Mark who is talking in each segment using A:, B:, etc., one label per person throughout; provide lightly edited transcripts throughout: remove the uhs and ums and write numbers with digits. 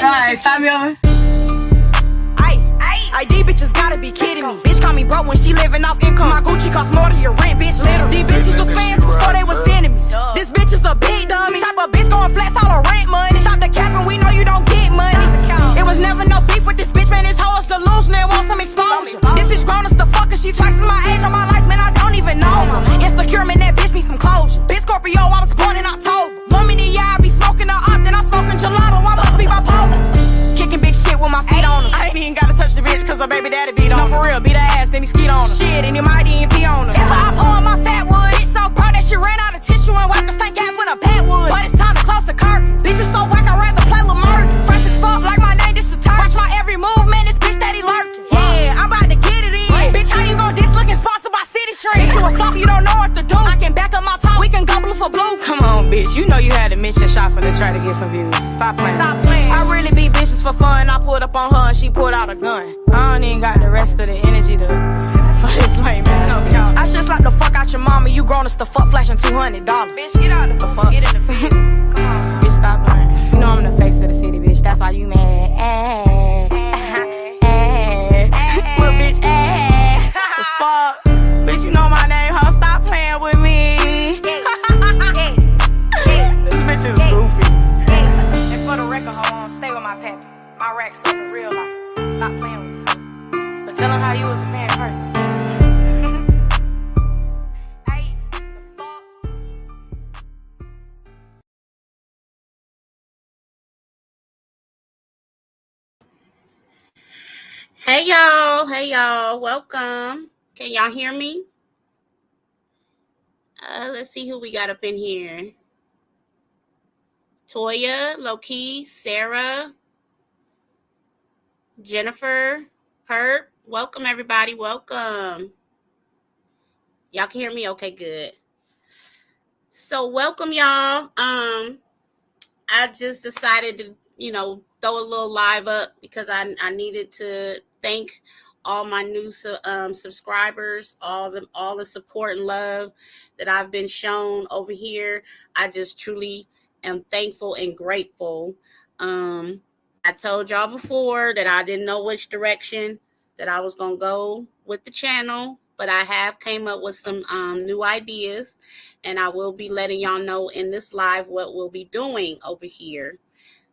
A: Alright, stop me over.
B: These bitches gotta be kidding me. Bitch call me broke when she living off income. My Gucci cost more than your rent, bitch. Literally. These bitches was fans before they was enemies. This bitch is a big dummy. Type of bitch going flex all her rent money. Stop the capping, we know you don't get money. It was never no beef with this bitch, man. This hoe is delusional, want some exposure. This bitch grown as the fuck, and she twice as my age on my life, man. I don't even know her. Insecure, man, that bitch need some closure. Bitch Scorpio, I was born in October. 1 minute, yeah, I be smoking the op, then I'm smoking gelato. I must be bipolar. Kicking big shit with my feet on her. I ain't even gotta touch the bitch, cause her baby daddy beat on her. No, for real, beat her ass, then he skeet on her. Shit, and he might even be on her. That's why I pour in my fat wood. Bitch so broke that she ran out of tissue and wiped the stank ass with a pat wood. But it's time to close the curtains. Bitch is so whack, I'd rather play with murder. Fresh as fuck, like my name, this a turd. Watch my every move, man, this bitch steady lurking. Yeah, I'm about to get it in. Bitch, how you gon' diss looking sponsored by City Tree? Bitch, you a flop, you don't know what to do. I can back up my top, we can go blue for blue.
A: Come on, bitch. You know you had to mention shot for to try to get some views. Stop playing.
B: I really be bitches for fun. I pulled up on her and she pulled out a gun.
A: I don't even got the rest of the energy to for this lame ass bitch.
B: I just like the fuck out your mama. You grown as the fuck flashing $200.
A: Bitch, get out of the fuck. Get in the face. Come on. Bitch, stop playing. You know I'm the face of the city, bitch. That's why you mad. Little bitch, the fuck. Bitch, you know my name, ho. Stop playing with me. This bitch is goofy.
B: And for the record, hold on, stay with my pappy. My racks up in real life. Stop playing with me.
A: But tell him how you was a fan first.
B: Hey, the fuck?
C: Hey y'all, welcome. Can y'all hear me? Let's see who we got up in here. Toya, Loki, Sarah, Jennifer, Herb. Welcome everybody, welcome. Y'all can hear me? Okay, good. So welcome y'all. I just decided to, throw a little live up because I needed to thank all my new subscribers, all the support and love that I've been shown over here. I just truly am thankful and grateful. I told y'all before that I didn't know which direction that I was gonna go with the channel, but I have came up with some new ideas, and I will be letting y'all know in this live what we'll be doing over here.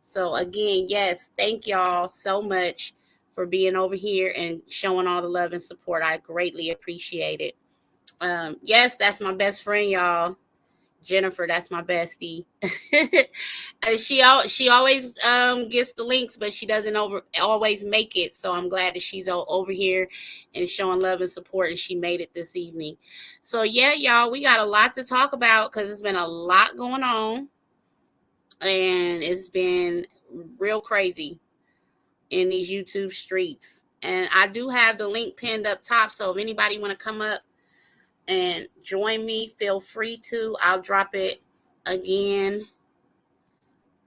C: So again, yes, thank y'all so much for being over here and showing all the love and support. I greatly appreciate it. Yes, that's my best friend, y'all. Jennifer, that's my bestie. And she always gets the links, but she doesn't always make it. So I'm glad that she's over here and showing love and support, and she made it this evening. So yeah, y'all, we got a lot to talk about because there's been a lot going on, and it's been real crazy in these YouTube streets. And I do have the link pinned up top, so if anybody want to come up and join me, feel free to. I'll drop it again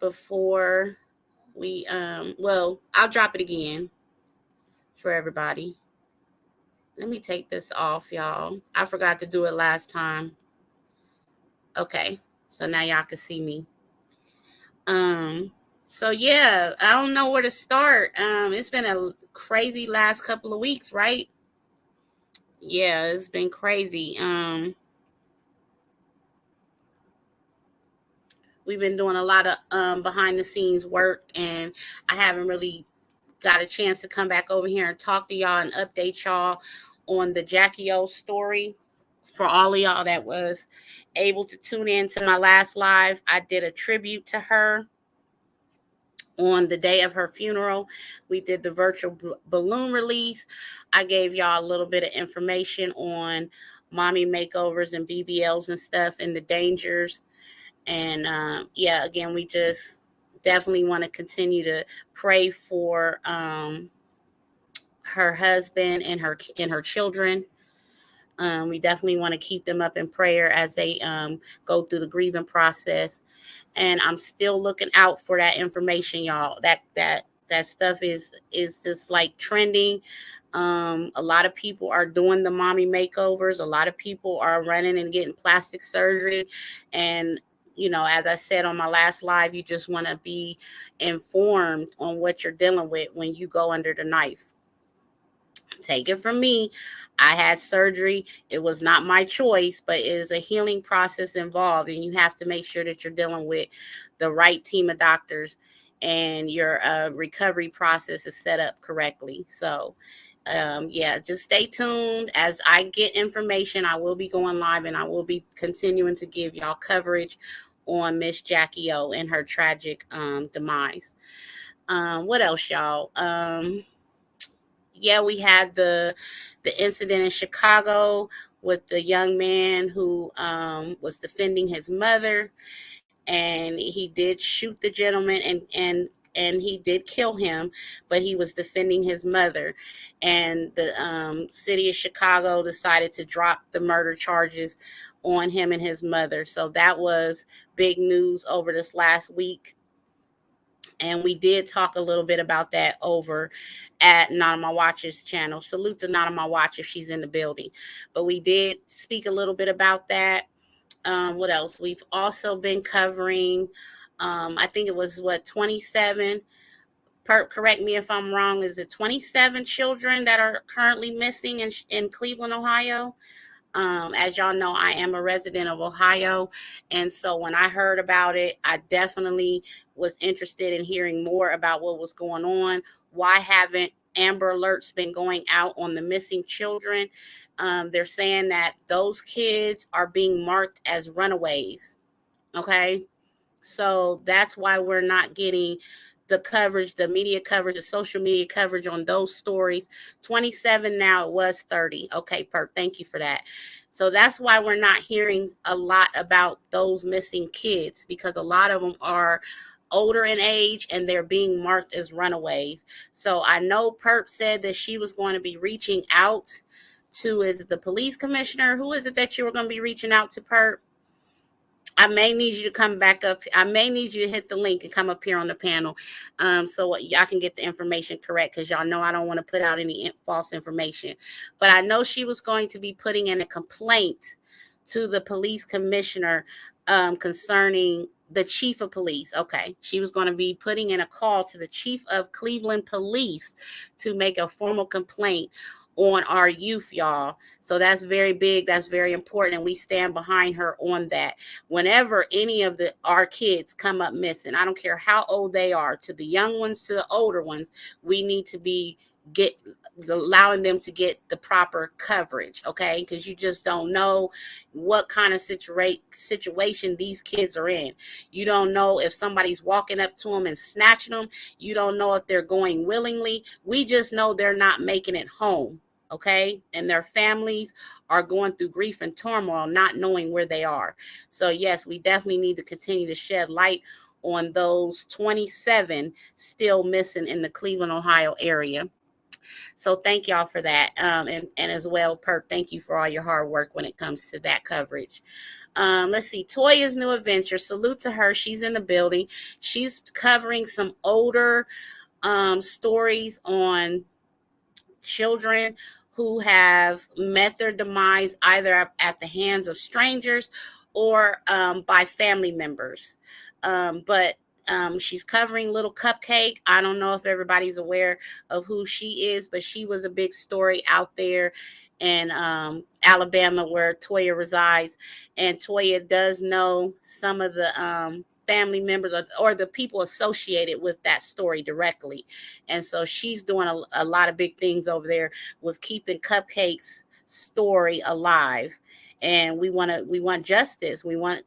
C: before we I'll drop it again for everybody. Let me take this off, y'all. I forgot to do it last time. Okay, so now y'all can see me. So yeah, I don't know where to start. It's been a crazy last couple of weeks, right? Yeah, it's been crazy. We've been doing a lot of behind the scenes work, and I haven't really got a chance to come back over here and talk to y'all and update y'all on the Jackie O story. For all of y'all that was able to tune in to my last live, I did a tribute to her on the day of her funeral. We did the virtual balloon release. I gave y'all a little bit of information on mommy makeovers and BBLs and stuff and the dangers. And yeah, again, we just definitely want to continue to pray for her husband and her children. We definitely want to keep them up in prayer as they go through the grieving process. And I'm still looking out for that information, y'all. That stuff is just like trending. A lot of people are doing the mommy makeovers. A lot of people are running and getting plastic surgery. And as I said on my last live, you just want to be informed on what you're dealing with when you go under the knife. Take it from me. I had surgery. It was not my choice, but it is a healing process involved. And you have to make sure that you're dealing with the right team of doctors and your recovery process is set up correctly. So, just stay tuned. As I get information, I will be going live and I will be continuing to give y'all coverage on Miss Jackie O and her tragic demise. What else, y'all? We had the incident in Chicago with the young man who was defending his mother, and he did shoot the gentleman and he did kill him, but he was defending his mother. And the city of Chicago decided to drop the murder charges on him and his mother. So that was big news over this last week. And we did talk a little bit about that over at Not On My Watch's channel. Salute to Not On My Watch if she's in the building. But we did speak a little bit about that. What else? We've also been covering, I think it was 27. Correct me if I'm wrong. Is it 27 children that are currently missing in Cleveland, Ohio? As y'all know, I am a resident of Ohio. And so when I heard about it, I definitely was interested in hearing more about what was going on. Why haven't Amber Alerts been going out on the missing children? They're saying that those kids are being marked as runaways. Okay. So that's why we're not getting the coverage, the media coverage, the social media coverage on those stories. 27 now, it was 30. Okay, Perk, thank you for that. So that's why we're not hearing a lot about those missing kids, because a lot of them are older in age and they're being marked as runaways. So I know Perp said that she was going to be reaching out to, is it the police commissioner? Who is it that you were going to be reaching out to, Perp? I may need you to come back up. I may need you to hit the link and come up here on the panel so y'all can get the information correct, because y'all know I don't want to put out any false information. But I know she was going to be putting in a complaint to the police commissioner concerning the chief of police. Okay. She was going to be putting in a call to the chief of Cleveland Police to make a formal complaint on our youth, y'all. So that's very big. That's very important. And we stand behind her on that. Whenever any of our kids come up missing, I don't care how old they are, to the young ones, to the older ones, we need to be allowing them to get the proper coverage. Okay. Because you just don't know what kind of situation these kids are in. You don't know if somebody's walking up to them and snatching them. You don't know if they're going willingly. We just know they're not making it home. Okay. And their families are going through grief and turmoil, not knowing where they are. So yes, we definitely need to continue to shed light on those 27 still missing in the Cleveland, Ohio area. So thank y'all for that. And as well, Perk, thank you for all your hard work when it comes to that coverage. Let's see, Toya's new adventure. Salute to her. She's in the building. She's covering some older stories on children who have met their demise either at the hands of strangers or by family members. But she's covering Little Cupcake. I don't know if everybody's aware of who she is, but she was a big story out there in Alabama, where Toya resides. And Toya does know some of the family members or the people associated with that story directly. And so she's doing a lot of big things over there with keeping Cupcake's story alive. And we want justice. We want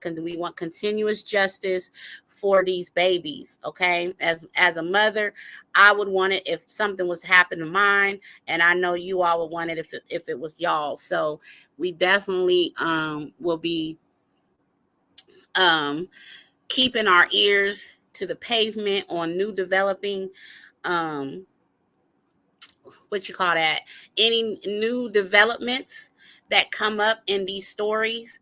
C: continuous justice for these babies. Okay. As a mother, I would want it if something was happening to mine, and I know you all would want it if it was y'all. So we definitely will be keeping our ears to the pavement on new developing any new developments that come up in these stories.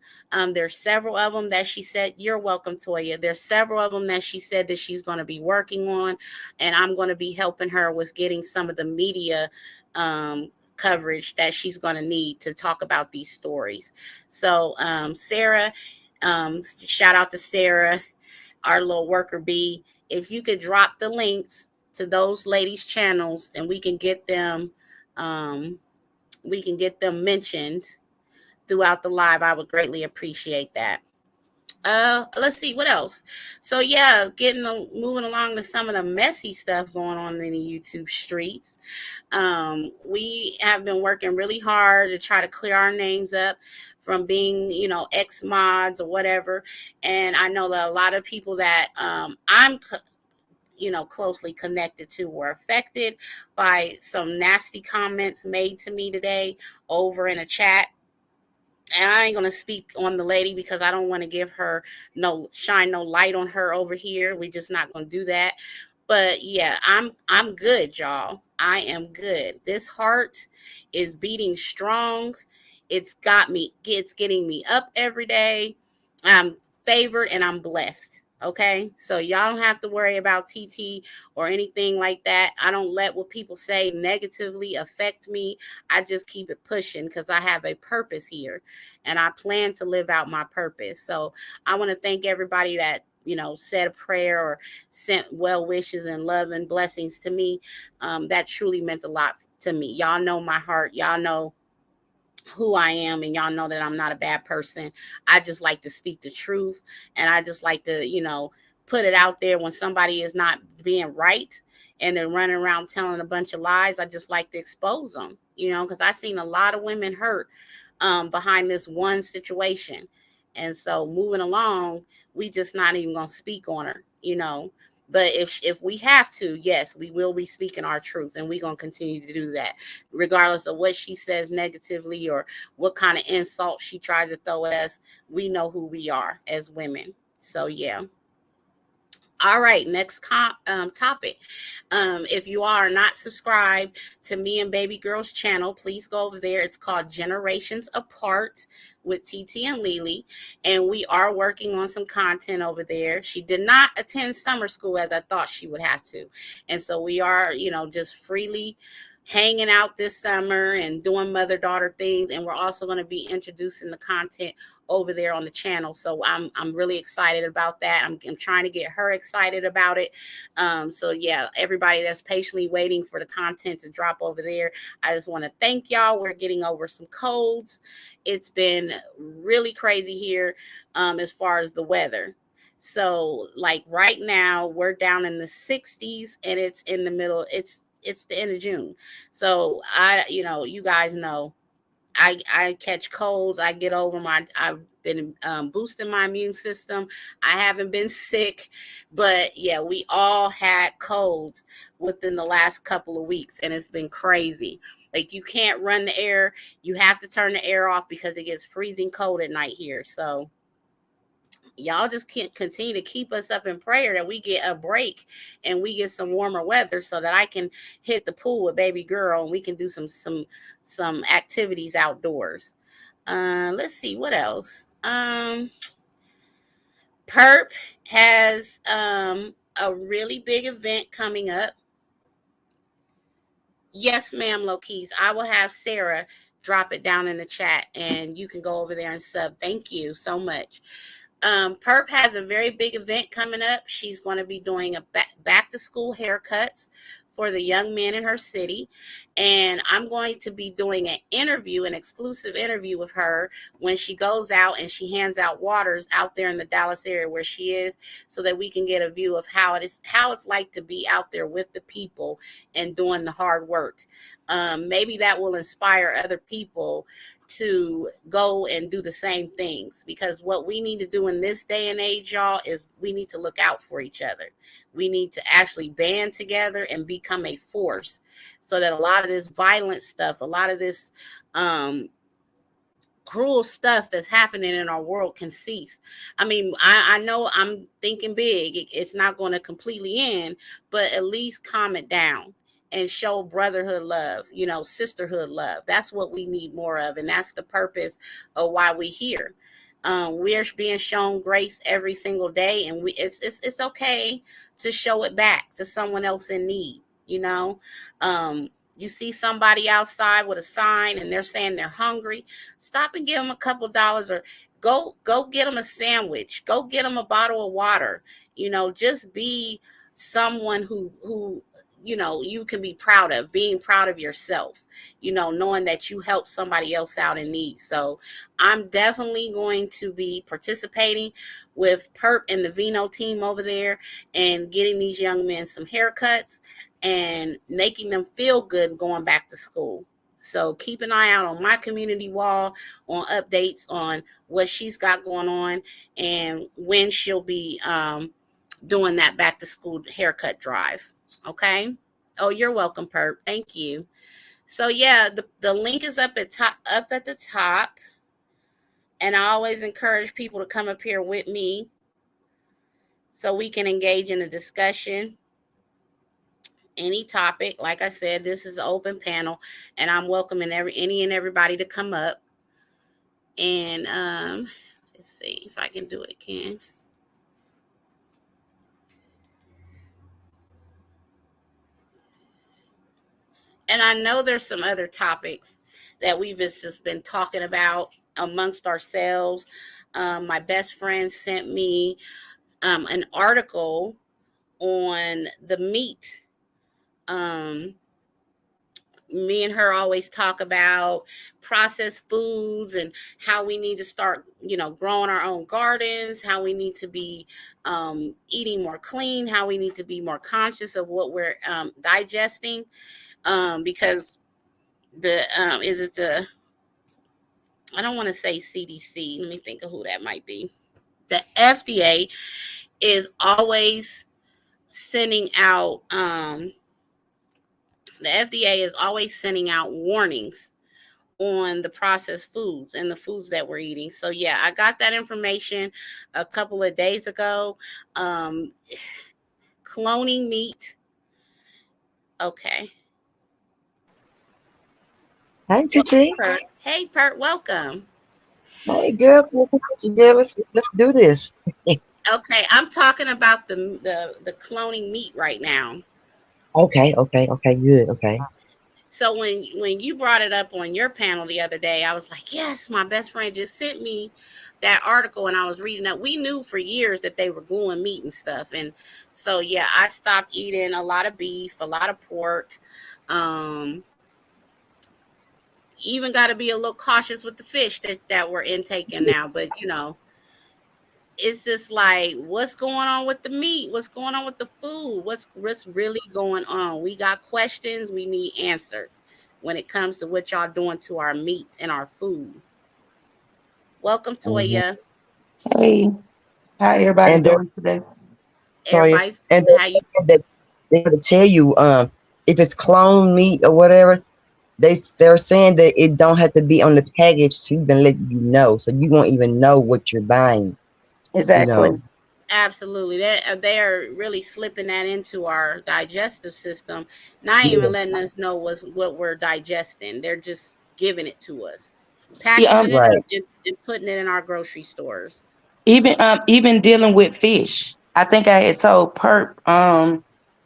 C: There's several of them that she said, you're welcome, Toya. There's several of them that she said that she's going to be working on, and I'm going to be helping her with getting some of the media coverage that she's going to need to talk about these stories. So, Sarah, Shout out to Sarah, our little worker bee. If you could drop the links to those ladies' channels and we can get them mentioned throughout the live, I would greatly appreciate that. Let's see what else. So yeah, moving along to some of the messy stuff going on in the YouTube streets. We have been working really hard to try to clear our names up from being, ex mods or whatever. And I know that a lot of people that I'm closely connected to were affected by some nasty comments made to me today over in a chat. And I ain't gonna speak on the lady because I don't want to give her shine no light on her over here. We just not gonna do that. But yeah, I'm good, y'all. I am good. This heart is beating strong. It's getting me up every day. I'm favored and I'm blessed. Okay, so y'all don't have to worry about TT or anything like that. I don't let what people say negatively affect me. I just keep it pushing because I have a purpose here and I plan to live out my purpose. So I want to thank everybody that said a prayer or sent well wishes and love and blessings to me. That truly meant a lot to me. Y'all know my heart. Y'all know who I am, and y'all know that I'm not a bad person. I just like to speak the truth, and I just like to, put it out there when somebody is not being right and they're running around telling a bunch of lies. I just like to expose them, because I've seen a lot of women hurt behind this one situation. And so moving along, we just not even gonna speak on her, But if we have to, yes, we will be speaking our truth, and we're going to continue to do that, regardless of what she says negatively or what kind of insult she tries to throw at us. We know who we are as women. So, yeah. All right, next topic. If you are not subscribed to me and Baby Girl's channel, please go over there. It's called Generations Apart with TT and Lily, and we are working on some content over there. She did not attend summer school as I thought she would have to, and so we are, just freely hanging out this summer and doing mother-daughter things, and we're also going to be introducing the content over there on the channel. So I'm really excited about that. I'm trying to get her excited about it. So yeah, everybody that's patiently waiting for the content to drop over there, I just want to thank y'all. We're getting over some colds. It's been really crazy here as far as the weather. So like right now we're down in the 60s and it's in the middle. It's the end of June. So you guys know I catch colds. I get over I've been boosting my immune system. I haven't been sick, but yeah, we all had colds within the last couple of weeks, and it's been crazy. Like you can't run the air. You have to turn the air off because it gets freezing cold at night here. So y'all just can't continue to keep us up in prayer that we get a break and we get some warmer weather so that I can hit the pool with Baby Girl and we can do some activities outdoors. Let's see what else. Perp has a really big event coming up. Yes, ma'am, Lokeys. I will have Sarah drop it down in the chat and you can go over there and sub. Thank you so much. Perp has a very big event coming up. She's going to be doing a back to school haircuts for the young men in her city. And I'm going to be doing an exclusive interview with her when she goes out and she hands out waters out there in the Dallas area where she is, so that we can get a view of how it's like to be out there with the people and doing the hard work. Maybe that will inspire other people to go and do the same things, because what we need to do in this day and age, y'all, is we need to look out for each other. We need to actually band together and become a force, so that a lot of this violent stuff, a lot of this cruel stuff that's happening in our world can cease. I mean, I know I'm thinking big. It's not going to completely end, but at least calm it down and show brotherhood love, sisterhood love. That's what we need more of. And that's the purpose of why we're here. We're being shown grace every single day, and it's okay to show it back to someone else in need. You see somebody outside with a sign and they're saying they're hungry, stop and give them a couple dollars, or go get them a sandwich, go get them a bottle of water. Just be someone who you can be proud of, being proud of yourself, knowing that you helped somebody else out in need. So I'm definitely going to be participating with Perp and the Vino team over there and getting these young men some haircuts and making them feel good going back to school. So keep an eye out on my community wall on updates on what she's got going on and when she'll be doing that back to school haircut drive. Okay. Oh, you're welcome, Perp. Thank you. So yeah, the link is up at the top. And I always encourage people to come up here with me so we can engage in a discussion. Any topic. Like I said, this is an open panel, and I'm welcoming any and everybody to come up. And let's see if I can do it again. And I know there's some other topics that we've just been talking about amongst ourselves. My best friend sent me an article on the meat. Me and her always talk about processed foods and how we need to start, growing our own gardens, how we need to be eating more clean, how we need to be more conscious of what we're digesting. Because I don't want to say CDC. Let me think of who that might be. The FDA is always sending out warnings on the processed foods and the foods that we're eating. So yeah, I got that information a couple of days ago. Cloning meat. Okay.
D: Hi, Titi.
C: Hey, Pert, welcome.
D: Hey, girl. Yeah, let's do this.
C: Okay, I'm talking about the cloning meat right now.
D: Okay, good. Okay.
C: So when you brought it up on your panel the other day, I was like, yes, my best friend just sent me that article, and I was reading that. We knew for years that they were gluing meat and stuff, and so yeah, I stopped eating a lot of beef, a lot of pork. Even got to be a little cautious with the fish that we're intaking now, but it's just like, what's going on with the meat? What's going on with the food? What's really going on? We got questions we need answered when it comes to what y'all doing to our meat and our food. Welcome, Toya.
E: Hey, how everybody doing today?
C: Everybody's
D: and
C: good. How you?
D: They have to tell you if it's clone meat or whatever. They're saying that it don't have to be on the package to even let you know, so you won't even know what you're buying.
E: Exactly.
C: Absolutely. They're really slipping that into our digestive system, not even letting us know what we're digesting. They're just giving it to us, packaging it and putting it in our grocery stores.
E: Even dealing with fish. I think I had told Perp, I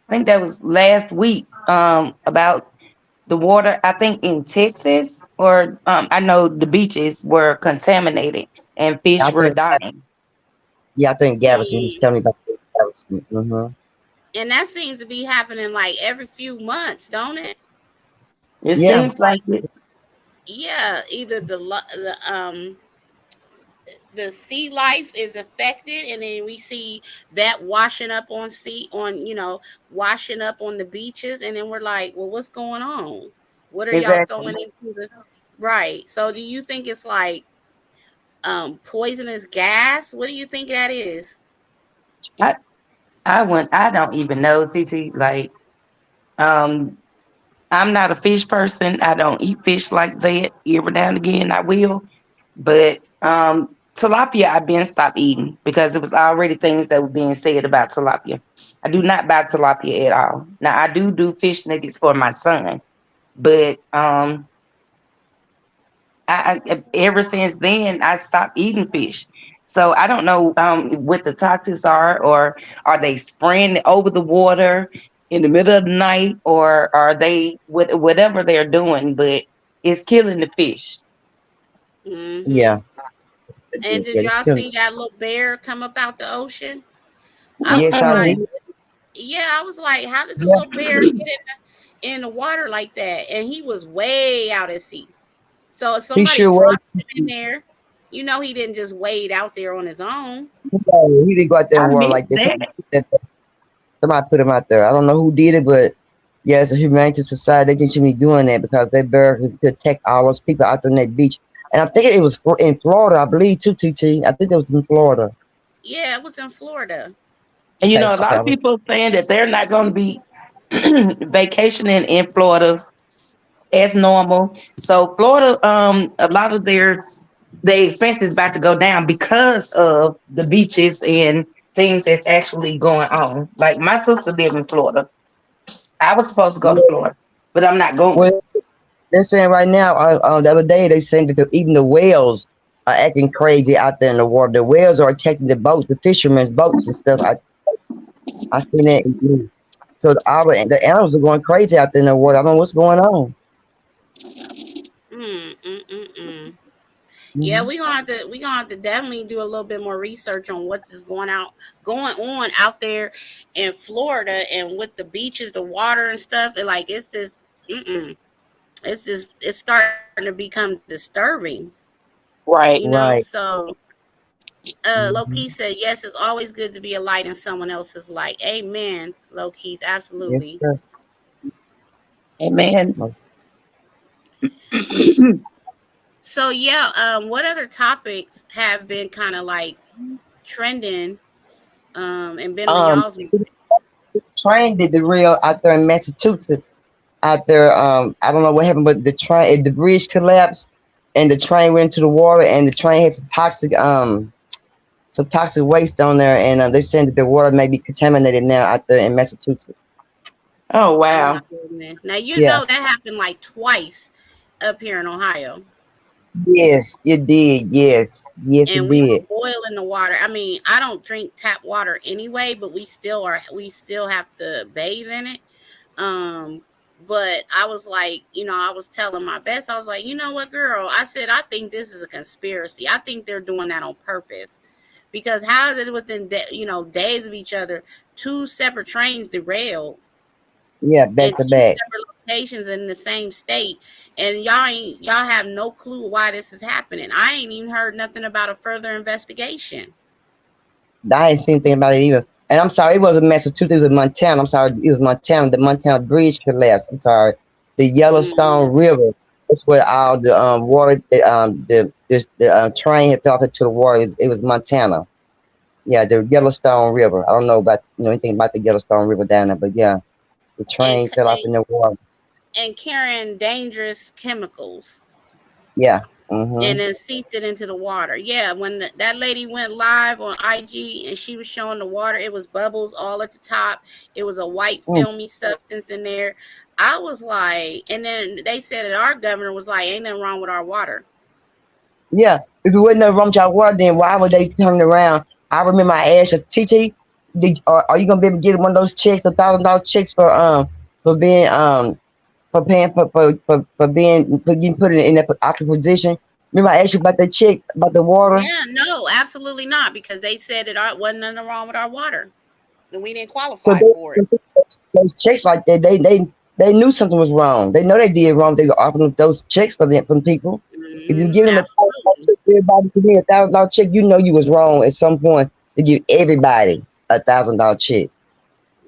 E: think that was last week, about the water, I think in Texas, or I know the beaches were contaminated and fish were dying.
D: Yeah, I think Galveston was telling me about Galveston. Mm-hmm.
C: And that seems to be happening like every few months, don't it?
E: It seems like it.
C: Yeah, either the sea life is affected, and then we see that washing up on washing up on the beaches, and then we're like, well, what's going on? What are y'all throwing into the right? So do you think it's like poisonous gas? What do you think that is?
E: I don't even know, CT. Like, I'm not a fish person. I don't eat fish like that. Every now and again I will. But tilapia I've been stopped eating because it was already things that were being said about tilapia. I do not buy tilapia at all. Now I do fish nuggets for my son, but I ever since then I stopped eating fish. So I don't know what the toxins are, or are they spraying it over the water in the middle of the night, or are they whatever they're doing, but it's killing the fish.
C: Mm-hmm.
D: Yeah,
C: And did
D: Yeah, it's
C: y'all
D: killing.
C: see that little bear come up out the ocean? I was
D: Yes, I
C: like,
D: did.
C: yeah, I was like, how did the
D: Yeah,
C: little bear get in the water like that? And he was way out at sea. So if
D: he
C: somebody
D: sure was.
C: dropped him in there, he didn't just wade out there on his own.
D: He didn't go out there
E: I
D: and water
E: miss
D: like this.
E: that.
D: Somebody put him out there. I don't know who did it, but yeah, it's a humanitarian society. They shouldn't be doing that because they better to protect all those people out there on that beach. And I think it was in Florida, I believe, too, TT. I think it was in Florida.
C: Yeah, it was in Florida.
E: And
D: Okay,
E: a lot
D: okay.
E: of people saying that they're not going to be vacationing in Florida as normal. So Florida, a lot of their expenses about to go down because of the beaches and things that's actually going on. Like my sister live in Florida. I was supposed to go to
D: Yeah,
E: Florida, but I'm not going.
D: well, they're saying right now, the other day, they saying that even the whales are acting crazy out there in the water. The whales are attacking the boats, the fishermen's boats and stuff. I seen that in the news. So the animals are going crazy out there in the water. I don't know what's going on.
C: Yeah,
D: Mhm.
C: we gonna have to definitely do a little bit more research on what is going on out there in Florida and with the beaches, the water and stuff. And like it's starting to become disturbing.
E: Right.
D: Right.
C: So Low
D: Mhm.
C: Key said, yes, it's always good to be a light in someone else's light. Amen, Low Keith,
D: Yes,
C: absolutely.
D: sir.
E: Amen.
C: So yeah, what other topics have been kind of like trending and been on
D: Um,
C: y'all's mind?
D: train did the real out there in Massachusetts. Out there, I don't know what happened, but the bridge collapsed, and the train went into the water, and the train had some toxic waste on there, and they're saying that the water may be contaminated now out there in Massachusetts.
E: Oh
C: Oh my
E: wow.
C: goodness. Now
D: Yeah.
C: that happened like twice up here in Ohio.
D: Yes, it did. Yes, it
C: And we were
D: did.
C: boiling the water. I mean, I don't drink tap water anyway, but we still have to bathe in it. Um, but I was like, I was telling my best, I was like, you know what, girl? I said, I think this is a conspiracy. I think they're doing that on purpose. Because how is it within days of each other, two separate trains derailed
D: Yeah,
C: in
D: back to
C: two
D: back.
C: separate locations in the same state, and y'all have no clue why this is happening. I ain't even heard nothing about a further investigation.
D: I ain't seen anything about it either. And I'm sorry, it wasn't Massachusetts, it was Montana. I'm sorry, it was Montana. The Montana bridge collapsed. I'm sorry. The
C: Mm,
D: Yellowstone River. That's where all the water, the train had fell into the water. It was Montana. Yeah, the Yellowstone River. I don't know about anything about the Yellowstone River down there, but yeah, the
C: and
D: train fell off in the water.
C: and carrying dangerous chemicals
D: Yeah.
C: and
D: Mhm.
C: then seeped it into the water. Yeah, when that lady went live on IG and she was showing the water, it was bubbles all at the top. It was a white
D: Mm.
C: filmy substance in there. I was like, and then they said that our governor was like, ain't nothing wrong with our water.
D: Yeah, if it wasn't no rum shot water, then why would they turn it around? I remember I asked her, TT, are you gonna be able to get one of those checks, $1,000 checks for being for paying for being for getting put in that awkward position? Remember I asked you about that check about the water?
C: Yeah, no, absolutely not, because they said that wasn't nothing wrong with our water and we didn't
D: So
C: qualify for it.
D: those checks like that, they knew something was wrong. They know they did wrong. They were offering those checks for them from people. If you give them
C: Absolutely.
D: everybody to me $1,000 check, you know you was wrong at some point to give everybody $1,000 check.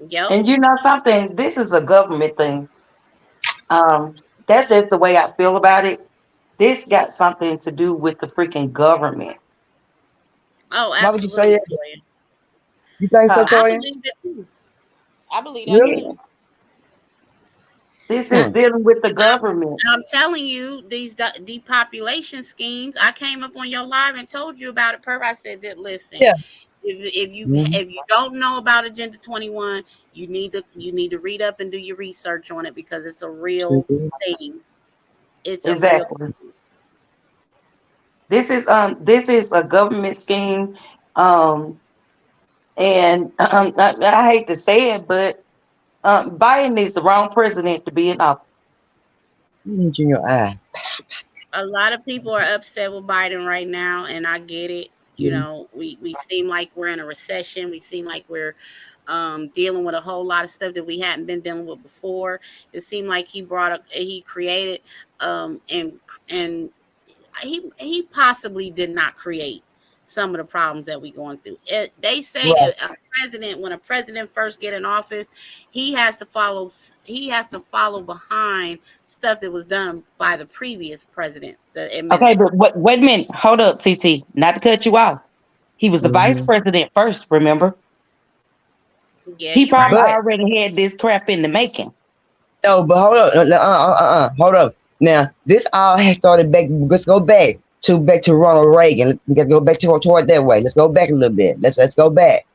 C: Yep.
E: And something, this is a government thing. That's just the way I feel about it. This got something to do with the freaking government.
C: Oh,
D: Why would you say
C: absolutely,
D: that?
C: Toya.
D: You think so,
E: Huh?
C: I
D: Toya?
C: believe it too. I believe that
D: Really?
E: Yeah.
C: too.
E: This is
D: Hmm.
E: dealing with the government.
C: I'm telling you, these depopulation schemes. I came up on your live and told you about it. I said that. Listen,
D: Yeah. Mhm.
C: if you don't know about Agenda 21, you need to read up and do your research on it, because it's a real
D: Mhm.
C: thing. It's a real.
E: Exactly. This is a government scheme. Um, and I hate to say it, but Biden is the wrong president to be in office.
D: Look in your eye.
C: A lot of people are upset with Biden right now, and I get it. You know, we seem like we're in a recession. We seem like we're dealing with a whole lot of stuff that we hadn't been dealing with before. It seemed like he created, and he possibly did not create some of the problems that we going through. They say
D: Right.
C: that when a president first get in office, he has to follow behind stuff that was done by the previous presidents, the
E: Okay,
C: administration.
E: but wait a minute. Hold up, CT. Not to cut you off. He was the vice
D: Mm-hmm.
E: president first, remember?
C: Yeah,
E: He
C: you're right.
E: probably
D: But
E: already had this crap in the making.
D: no, but hold up, hold up. Now this all has started back. Let's go back to Ronald Reagan. We got to go back toward that way. Let's go back a little bit. Let's go back.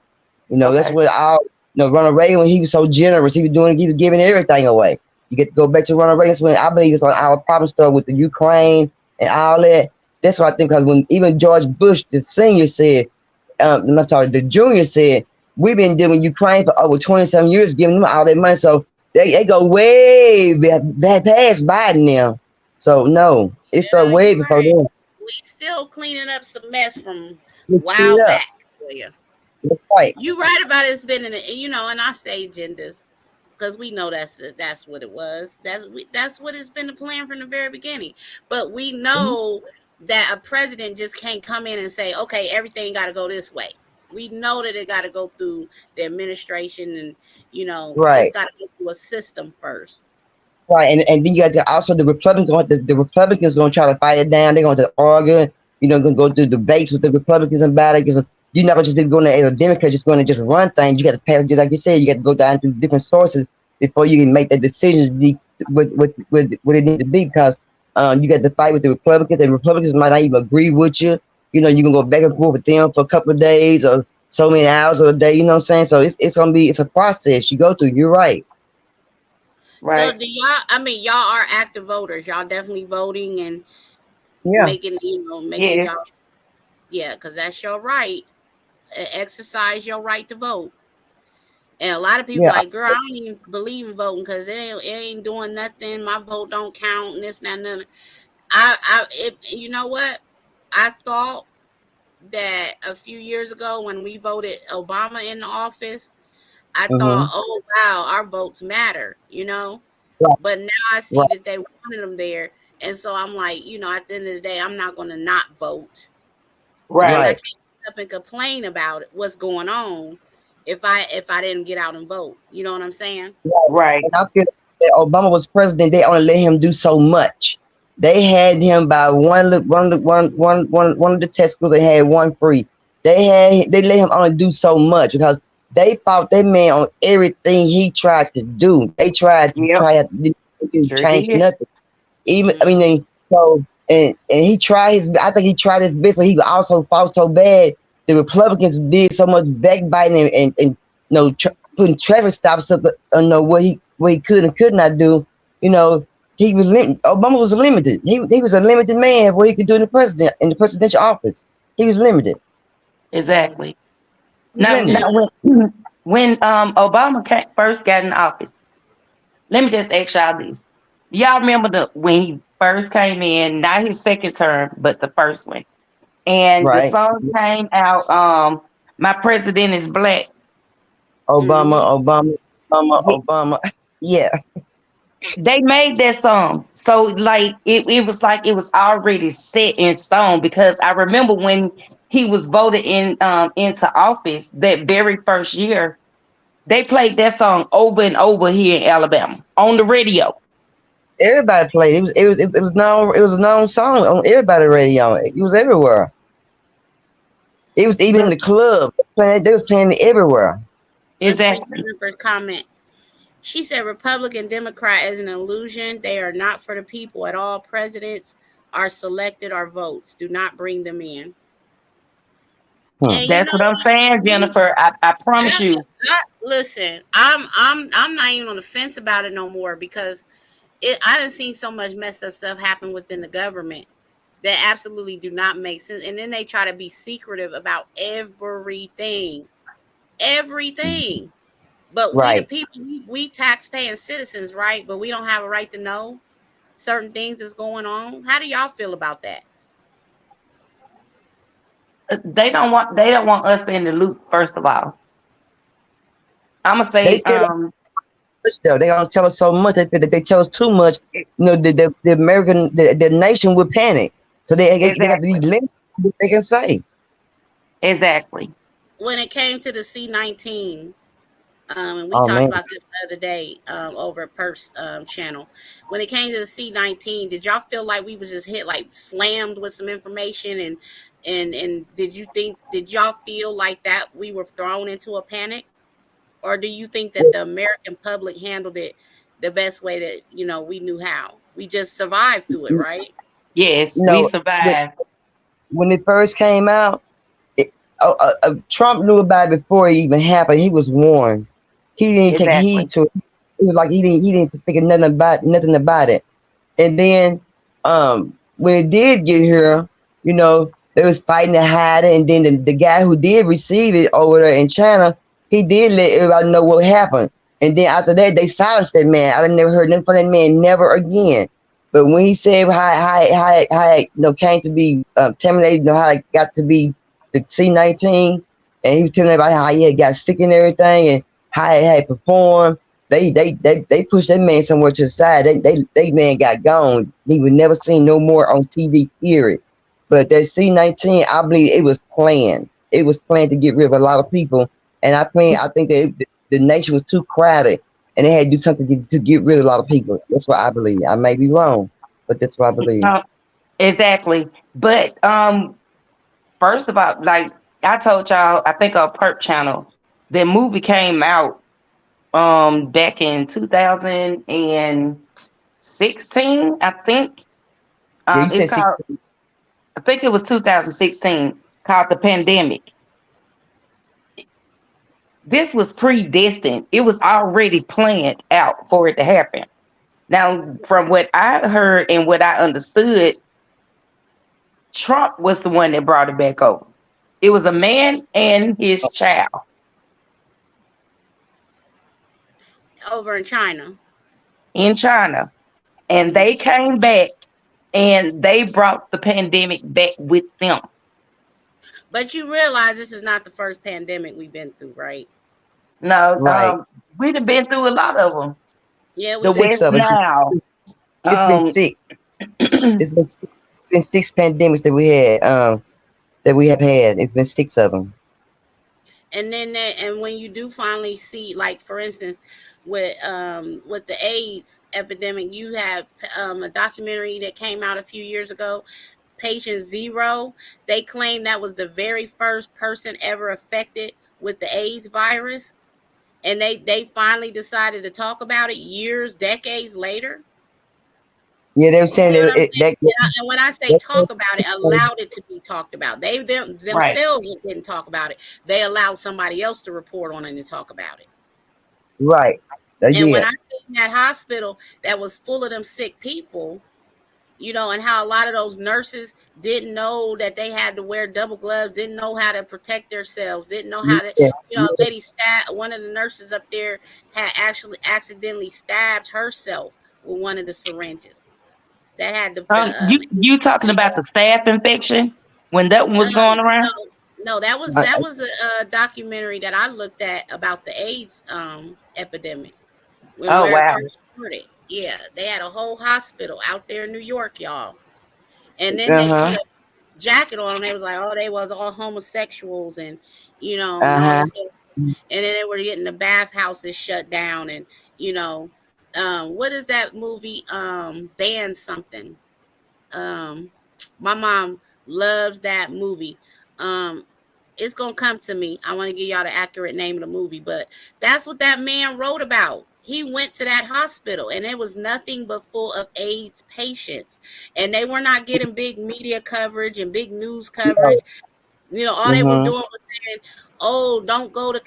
D: You know, that's
E: Okay.
D: what all. You know, Ronald Reagan, when he was so generous, he was giving everything away. You get to go back to Ronald Reagan. When I believe it's on our problem stuff with the Ukraine and all that. That's what I think. Because when even George Bush, the senior, said, I'm sorry, the junior said, we've been dealing with Ukraine for over 27 years, giving them all that money. So they go way back past Biden now. So no, it started
C: Yeah,
D: way
C: you're
D: before
C: right.
D: then.
C: We still cleaning up some mess from
D: Let's speed
C: while
D: it up.
C: back. Yeah.
D: That's right.
C: You right about it's been in, and I say agendas because we know that's what it was. That's what it's been the plan from the very beginning. But we know that a president just can't come in and say, okay, everything got to go this way. We know that it got to go through the administration, and it's
D: Right.
C: got to go through a system first.
D: Right, and then you got also the Republicans. The Republicans going to try to fight it down. They're going to argue. Going to go through debates with the Republicans about it. Because you're not going to just go as a Democrat, just going to just run things. You got to pay, just like you said, you got to go down to different sources before you can make that decision. What it need to be, because you got to fight with the Republicans, and Republicans might not even agree with you. You can go back and forth with them for a couple of days or so many hours of a day. You know what I'm saying? So it's a process you go through. You're right.
C: So
E: Right.
C: do y'all? I mean, y'all are active voters. Y'all definitely voting and
D: Yeah.
C: making
E: Yes.
C: y'all. Yeah, because that's your right. Exercise your right to vote. And a lot of people
D: Yeah.
C: like, girl, I don't even believe in voting because it ain't doing nothing. My vote don't count, and this and that. And other. You know what? I thought that a few years ago when we voted Obama in the office, I thought,
D: Mm-hmm.
C: oh wow, our votes matter,
D: Right.
C: But now I see
D: Right.
C: that they wanted them there, and so I'm like, at the end of the day, I'm not going to not vote because I
E: Right.
D: Right.
C: can't get up and complain about what's going on if I didn't get out and vote. You know what I'm saying?
E: Right.
D: And I feel that Obama was president, they only let him do so much. They had him by one of the test schools. They had one free. They let him only do so much because they fought that man on everything he tried to do. They tried to
E: Yep. Sure
D: change
E: did.
D: nothing. Even I
C: Mm.
D: mean, so and he tried his. I think he tried his best, but he also fought so bad. The Republicans did so much backbiting putting traffic stops up. What he could and could not do. You know, he was Obama was limited. He was a limited man. What he could do in the presidential office. He was limited.
E: Exactly.
D: He was
E: Now,
D: limited.
E: when Obama first got in office, let me just ask y'all this. Y'all remember when he first came in, not his second term, but the first one. And the
D: Right.
E: song came out, My President is Black.
D: Obama,
C: Mhm.
D: Obama, Obama,
E: Ye-
D: Obama. Yeah.
E: They made that song. So like it was like it was already set in stone because I remember when he was voted into office that very first year, they played that song over and over here in Alabama on the radio.
D: Everybody played. It was a known song on everybody radio. It was everywhere. It was even in
E: But
D: the club. They was playing it everywhere.
C: Let's read
E: exactly.
C: Jennifer's comment. She said Republican Democrat is an illusion. They are not for the people at all. Presidents are selected or votes. Do not bring them in.
D: Hmm.
C: And you
E: That's
C: know
E: what I'm saying,
C: what?
E: Jennifer. I promise
C: I,
E: you.
C: listen, I'm not even on the fence about it no more because I done seen so much messed up stuff happen within the government that absolutely do not make sense. And then they try to be secretive about everything. Everything. But we the
D: Right.
C: people, we tax paying citizens, right? But we don't have a right to know. certain things is going on? How do y'all feel about that?
E: They don't want us in the loop. First of all, I'm gonna
D: They
E: say
D: tell us much though. They don't tell us so much. They tell us too much. You know, the American the nation would panic. So they have to be
E: exactly,
D: limited to what they can say.
E: exactly.
C: When it came to the C19, and we
D: Oh
C: talked
D: man.
C: about this the other day over at Perk's channel. When it came to the C19, did y'all feel like we was just hit like slammed with some information and did y'all feel like that we were thrown into a panic, or do you think that the American public handled it the best way that we knew how? We just survived through it, right?
E: Yes,
D: You
E: we
D: know,
E: survived.
D: when it first came out, Trump knew about it before it even happened. He was warned. He didn't take
E: Exactly.
D: heed to it. It was like he didn't think of nothing about it. And then when it did get here, they was fighting to hide it. And then the guy who did receive it over there in China, he did let everybody know what happened. And then after that, they silenced that man. I never heard nothing from that man, never again. But when he said how it came to be terminated, how it got to be the C-19, and he was telling everybody how he had got sick and everything, and how he had performed. They pushed that man somewhere to the side. They man got gone. He was never seen no more on TV. Period. But that C-19, I believe it was planned. It was planned to get rid of a lot of people, and I think that the nation was too crowded, and they had to do something to get rid of a lot of people. That's what I believe. I may be wrong, but that's what I believe.
E: Exactly. But first of all, like I told y'all, I think on Perp channel, the movie came out back in 2016, I think.
D: Yeah, you
E: It's
D: said
E: called,
D: 16.
E: I think it was 2016, called The Pandemic. This was predestined. It was already planned out for it to happen. Now, from what I heard and what I understood, Trump was the one that brought it back over. It was a man and his child
C: Over in China.
E: in China. And they came back and they brought the pandemic back with them.
C: But you realize this is not the first pandemic we've been through, right?
E: No,
D: Right.
E: we'd have been through a lot of them.
C: Yeah,
E: The
C: we
D: Six
E: West
D: of it.
E: Nile.
D: It's been six. It's been six pandemics that we had. That we have had. It's been six of them.
C: And then and when you do finally see, like for instance, with the AIDS epidemic, you have a documentary that came out a few years ago, Patient Zero. They claim that was the very first person ever affected with the AIDS virus, and they finally decided to talk about it decades later.
D: Yeah, they were saying
C: And when I say talk about it, allowed it to be talked about. They
E: Right.
C: themselves didn't talk about it. They allowed somebody else to report on it and talk about it.
D: right.
C: And when
D: Yeah.
C: I stayed in that hospital that was full of them sick people, and how a lot of those nurses didn't know that they had to wear double gloves, didn't know how to protect themselves, didn't know how to,
D: Yeah.
C: one of the nurses up there had actually accidentally stabbed herself with one of the syringes. That had
E: You talking about the staph infection when that one was going around?
C: no, that was a documentary that I looked at about the AIDS epidemic when
E: Oh
C: where it
E: wow.
C: first started. Yeah, they had a whole hospital out there in New York, y'all. And then they put a jacket on them. They was like, oh, they was all homosexuals and and all this stuff. And then they were getting the bathhouses shut down and what is that movie? Band something. My mom loves that movie. It's gonna come to me. I want to give y'all the accurate name of the movie, but that's what that man wrote about. He went to that hospital and it was nothing but full of AIDS patients, and they were not getting big media coverage and big news coverage. All they were doing was saying, "Oh, don't go to,"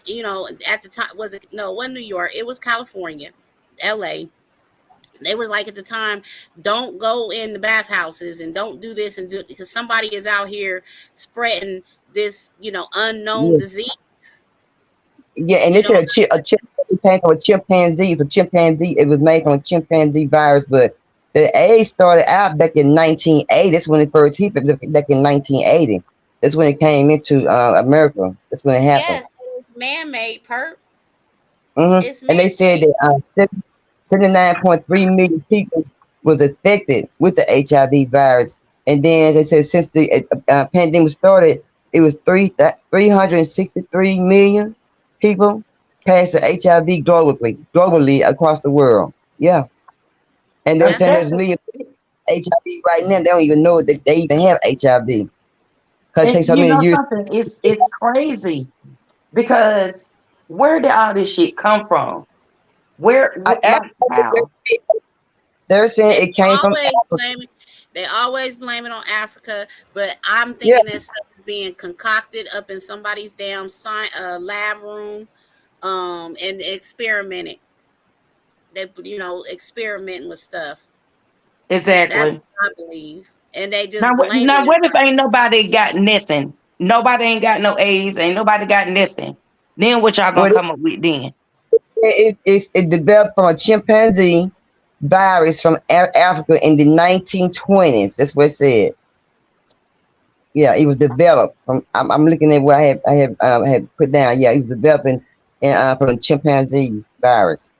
C: at the time it wasn't New York, it was California, LA. They was like at the time, don't go in the bathhouses and don't do this and do it because somebody is out here spreading this, unknown disease.
D: Yeah, and they said a chimpanzee. It's a chimpanzee. It was made from a chimpanzee virus, but The AIDS started out back in 1980. That's when it first hit back in 1980. That's when it came into America. That's when it happened.
C: Yes, it's man-made, perp. It's
D: And they said
C: man-made.
D: that 79.3 million people was affected with the HIV virus. And then they said since the pandemic started, it was 363 million people passed the HIV globally across the world. Yeah. And they're
E: And
D: saying
E: that's
D: there's millions of HIV right now. They don't even know that they even have HIV. Because it takes
E: and
D: so
E: you
D: many
E: know
D: years.
E: something, it's crazy because where did all this shit come from? Like how?
D: They're saying
C: They
D: it came from
C: always
D: Africa.
C: blame it. They always blame it on Africa, but I'm
D: Yeah,
C: thinking that stuff is being concocted up in somebody's damn lab room, and experimented. They, experimenting with stuff. That's
E: Exactly.
C: what I believe, and they
E: Now,
C: just blame
E: now
C: it.
E: what if ain't nobody got nothing? Nobody ain't got no A's. Ain't nobody got nothing. Then what y'all gonna
D: well,
E: come up with then?
D: it developed from a chimpanzee virus from Africa in the 1920s. That's what it said. Yeah, it was developed from. I'm looking at what I had put down. Yeah, it was developing from a chimpanzee virus.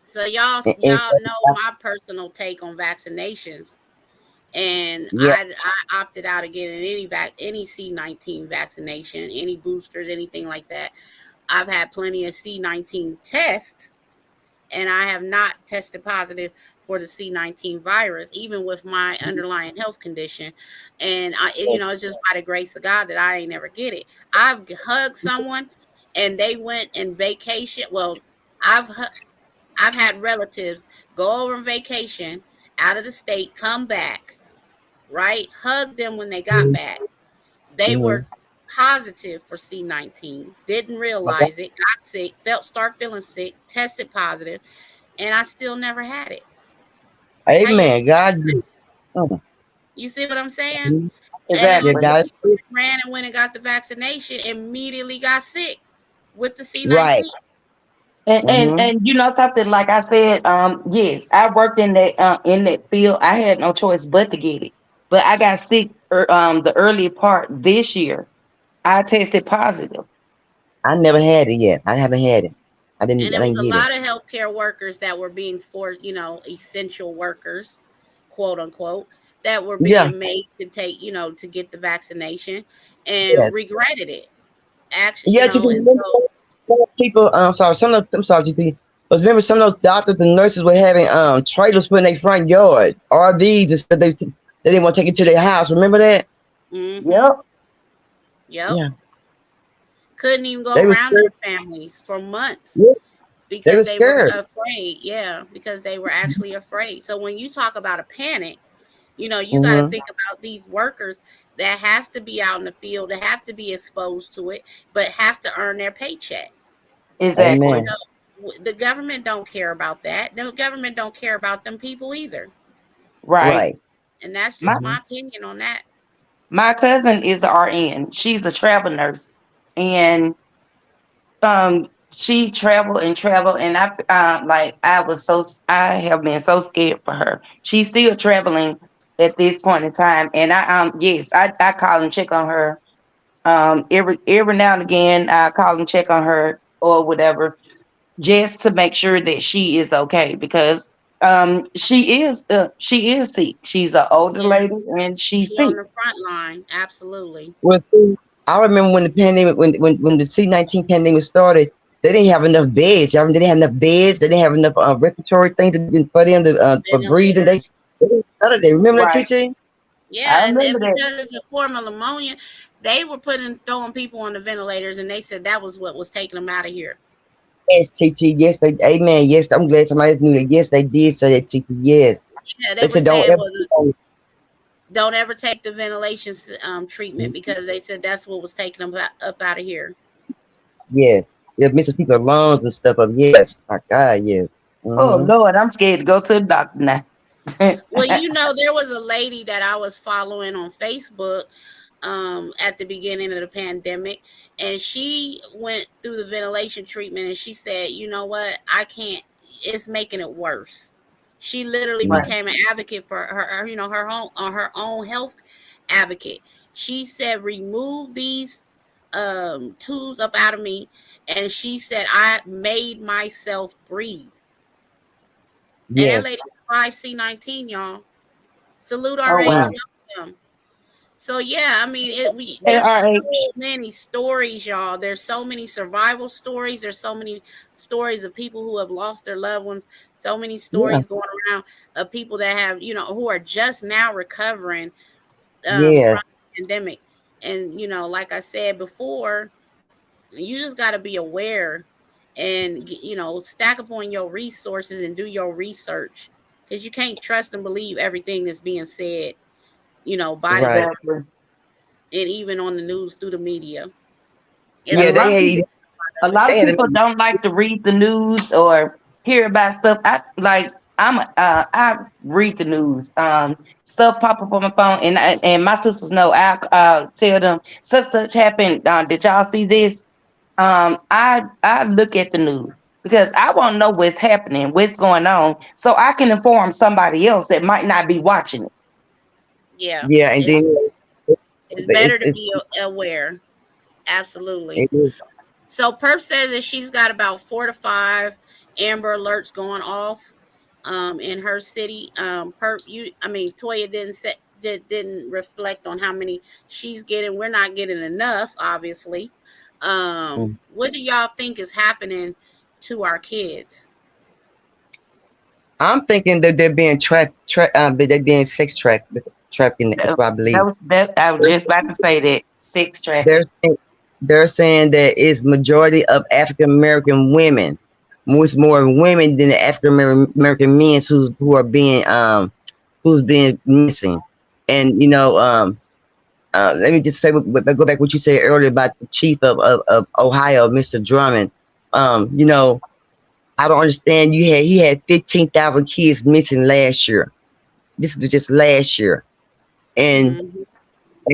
C: So y'all
D: In
C: y'all know my personal take on vaccinations, and
D: yeah,
C: I opted out of getting any C-19 vaccination, any boosters, anything like that. I've had plenty of C-19 tests, and I have not tested positive for the C-19 virus, even with my underlying health condition. And it's just by the grace of God that I ain't never get it. I've hugged someone, and they went in vacation. Well, I've had relatives go over on vacation out of the state, come back, right? Hug them when they got back. They
D: mm-hmm.
C: were positive for C-19, didn't
D: Okay.
C: realize it, got sick, start feeling sick, tested positive, and I still never had it. How you
D: Amen. God, mm,
C: you see what I'm saying? And then
D: yeah,
E: Exactly.
C: other
D: God,
C: people ran and went and got the vaccination, immediately got sick with the
D: right.
C: C-19.
D: Mm-hmm.
E: And you know something, like I said, yes, I worked in that field. I had no choice but to get it. But I got sick the early part this year. I tested positive.
D: I never had it yet. I haven't had it. I didn't.
C: And
D: I
C: it was
D: didn't
C: a
D: get it.
C: lot of healthcare workers that were being forced, essential workers, quote unquote, that were
D: Yeah.
C: being made to take, to get the vaccination and
D: Yeah.
C: regretted it. Actually,
D: Yeah. Just
C: and
D: remember
C: so
D: some people. Sorry. I'm sorry, GP. But remember, some of those doctors and nurses were having trailers put in their front yard, RVs, and stuff. They didn't want to take it to their house. Remember that?
C: mm-hmm.
E: Yep.
C: Yep.
D: Yeah.
C: Couldn't even go
D: They were
C: around
D: scared.
C: their families for months
D: Yeah, they were
C: because they were
D: scared.
C: afraid. Yeah, because they were actually afraid. So when you talk about a panic, you got to
D: Mm-hmm.
C: think about these workers that have to be out in the field, that have to be exposed to it, but have to earn their paycheck. You
E: Exactly.
D: Amen.
C: know, the government don't care about that. The government don't care about them people either.
E: Right.
D: Right.
C: And that's
E: My
C: just
D: Mm-hmm.
C: my opinion on that.
E: my cousin is a RN. She's a travel nurse, and she traveled and traveled, and I have been so scared for her. She's still traveling at this point in time, and I call and check on her. Every now and again, I call and check on her or whatever, just to make sure that she is okay, because she is sick. She's an older
C: Yeah,
E: lady and
C: she
E: she's
C: on
E: sick.
C: the front line, absolutely.
D: Well, see, I remember when the pandemic, when the C-19 pandemic started, they didn't have enough beds. Y'all, they didn't have enough beds. They didn't have enough respiratory things for them for breathing.
C: Ventilators.
D: They didn't none of that. Remember that,
E: Right.
D: TT?
E: I
C: Yeah, and
E: remember that.
C: because it's a form of pneumonia, they were throwing people on the ventilators, and they said that was what was taking them out of here.
D: Yes, TT. Yes, they. Amen. Yes, I'm glad somebody knew that. Yes, they did say that, TT. Yes,
C: Yeah, they
D: they
C: were
D: said don't
C: saying,
D: ever.
C: well, don't ever take the ventilation treatment, because they said that's what was taking them up out of here.
D: Yes, it missing people's lungs and stuff. Up. Yes, my God. Yes.
E: Oh
D: Mm-hmm.
E: Lord, I'm scared to go to the doctor now.
C: Well, there was a lady that I was following on Facebook at the beginning of the pandemic, and she went through the ventilation treatment, and she said, you know what, I can't, it's making it worse. She literally
D: Right.
C: became an advocate for her, her own health advocate. She said, remove these tubes up out of me. And she said, I made myself breathe. And that
D: Yes.
C: lady survived C-19, y'all. Salute
E: Oh
C: RH.
E: wow.
C: Welcome. So yeah, I mean,
E: Hey,
C: there's so
E: RH.
C: many stories, y'all. There's so many survival stories. There's so many stories of people who have lost their loved ones. So many
D: Yeah.
C: stories going around of people that have, who are just now recovering
D: Yes.
C: from the pandemic. And like I said before, you just got to be aware and stack upon your resources and do your research, because you can't trust and believe everything that's being said, by the
D: Right.
C: government
E: Exactly.
C: and even on the news through the media.
E: A
D: Yeah,
E: lot of
D: they
E: people, a lot of
D: had
E: people don't like to read the news or hear about stuff. I read the news. Stuff pop up on my phone, and my sisters know. I tell them such happened. Did y'all see this? I look at the news because I want to know what's happening, what's going on, so I can inform somebody else that might not be watching it.
C: Yeah,
D: yeah, and
C: it's,
D: then
C: it's better to
D: it's
C: be aware. Absolutely.
D: it is
C: So Perp says that she's got about 4 to 5 Amber Alerts going off in her city. Toya didn't reflect on how many she's getting. We're not getting enough, obviously. What do y'all think is happening to our kids?
D: I'm thinking that they're being they're being sex trafficking. That's what I believe.
E: I was just about to say that sex trafficking.
D: They're they're saying that it's majority of African American women, much more women than the African American men who are being who's being missing. And let me just say, go back what you said earlier about the chief of Ohio, Mr. Drummond. I don't understand. He had 15,000 kids missing last year. This was just last year, and
C: Mhm.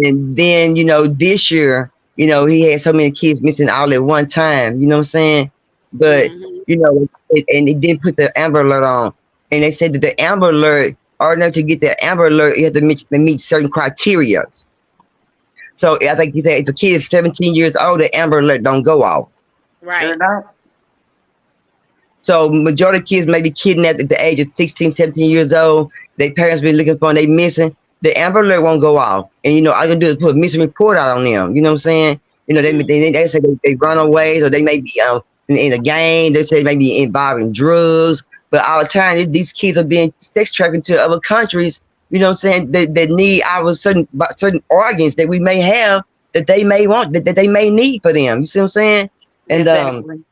D: and then this year, he had so many kids missing all at one time. You know what I'm saying? But
C: Mhm.
D: and they didn't put the Amber Alert on, and they said that the Amber Alert, or not to get the Amber Alert, you have to meet certain criteria. So I think you said if a kid is 17 years old, the Amber Alert don't go off.
C: Right.
D: So majority of kids may be kidnapped at the age of 16, 17 years old. Their parents been looking for them, they missing. The Amber Alert won't go off. And all you can do is put a missing report out on them. You know what I'm saying? They say they run away, or they may be in a gang. They say they may be involved in drugs. But all the time, these kids are being sex trafficked to other countries. You know what I'm saying? That need our certain organs that we may have, that they may want, that they may need for them. You see what I'm saying? And
E: Exactly.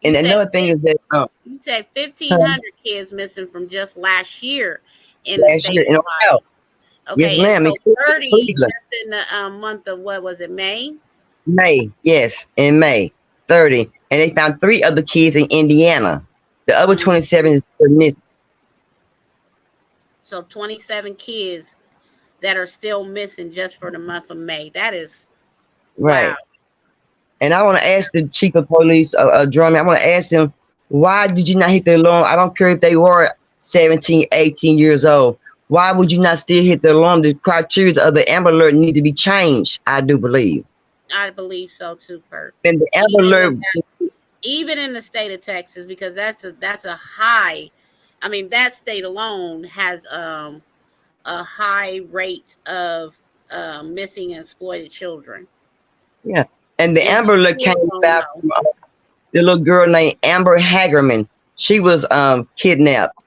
D: and another thing is that
C: You said 1,500 kids missing from just last year in the
D: last
C: state
D: year in
C: of
D: Ohio.
C: Ohio.
D: Yes,
C: Okay, and
D: ma'am.
C: so 30
D: Cleveland.
C: just in the month of, what was it, May?
D: May, yes, in May, 30. And they found 3 other kids in Indiana. The other 27 is missing.
C: So 27 kids that are still missing just for the month of May. That is
D: Right.
C: wow.
D: And I want to ask the chief of police, Drummond, I want to ask him, why did you not hit the alarm? I don't care if they were 17, 18 years old. Why would you not still hit the alarm? The criteria of the Amber Alert need to be changed, I do believe.
C: I believe so too, Perk.
D: And the Amber Alert,
C: Even in the state of Texas, because that's a high. I mean, that state alone has a high rate of missing and exploited children.
D: yeah. And the
C: And
D: Amber Alert
C: people
D: came
C: don't
D: back
C: know.
D: from the little girl named Amber Hagerman. She was kidnapped.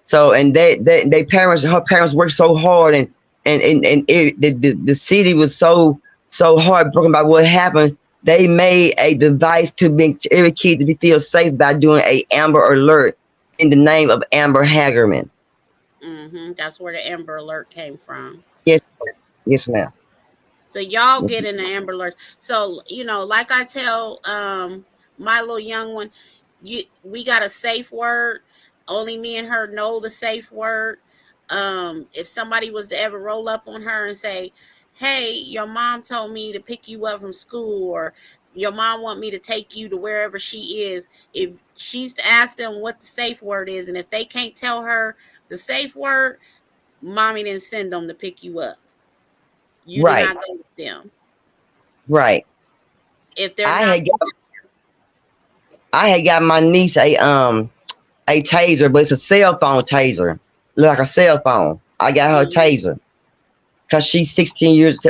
D: So and her parents worked so hard, and the city was so heartbroken by what happened. They made a device to make every kid to feel safe by doing a Amber Alert in the name of Amber Hagerman.
C: That's where the Amber Alert came from.
D: Yes, yes, ma'am.
C: So y'all get in the Amber Alert. So like I tell my little young one, we got a safe word. Only me and her know the safe word. If somebody was to ever roll up on her and say, "Hey, your mom told me to pick you up from school," or your mom want me to take you to wherever she is. If she's to ask them what the safe word is, and if they can't tell her the safe word, mommy didn't send them to pick you up. You did not go with them.
D: Right.
C: If they're
D: I
C: not,
D: had got my niece a taser, but it's a cell phone taser, look like a cell phone. I got her a taser because she's 17 years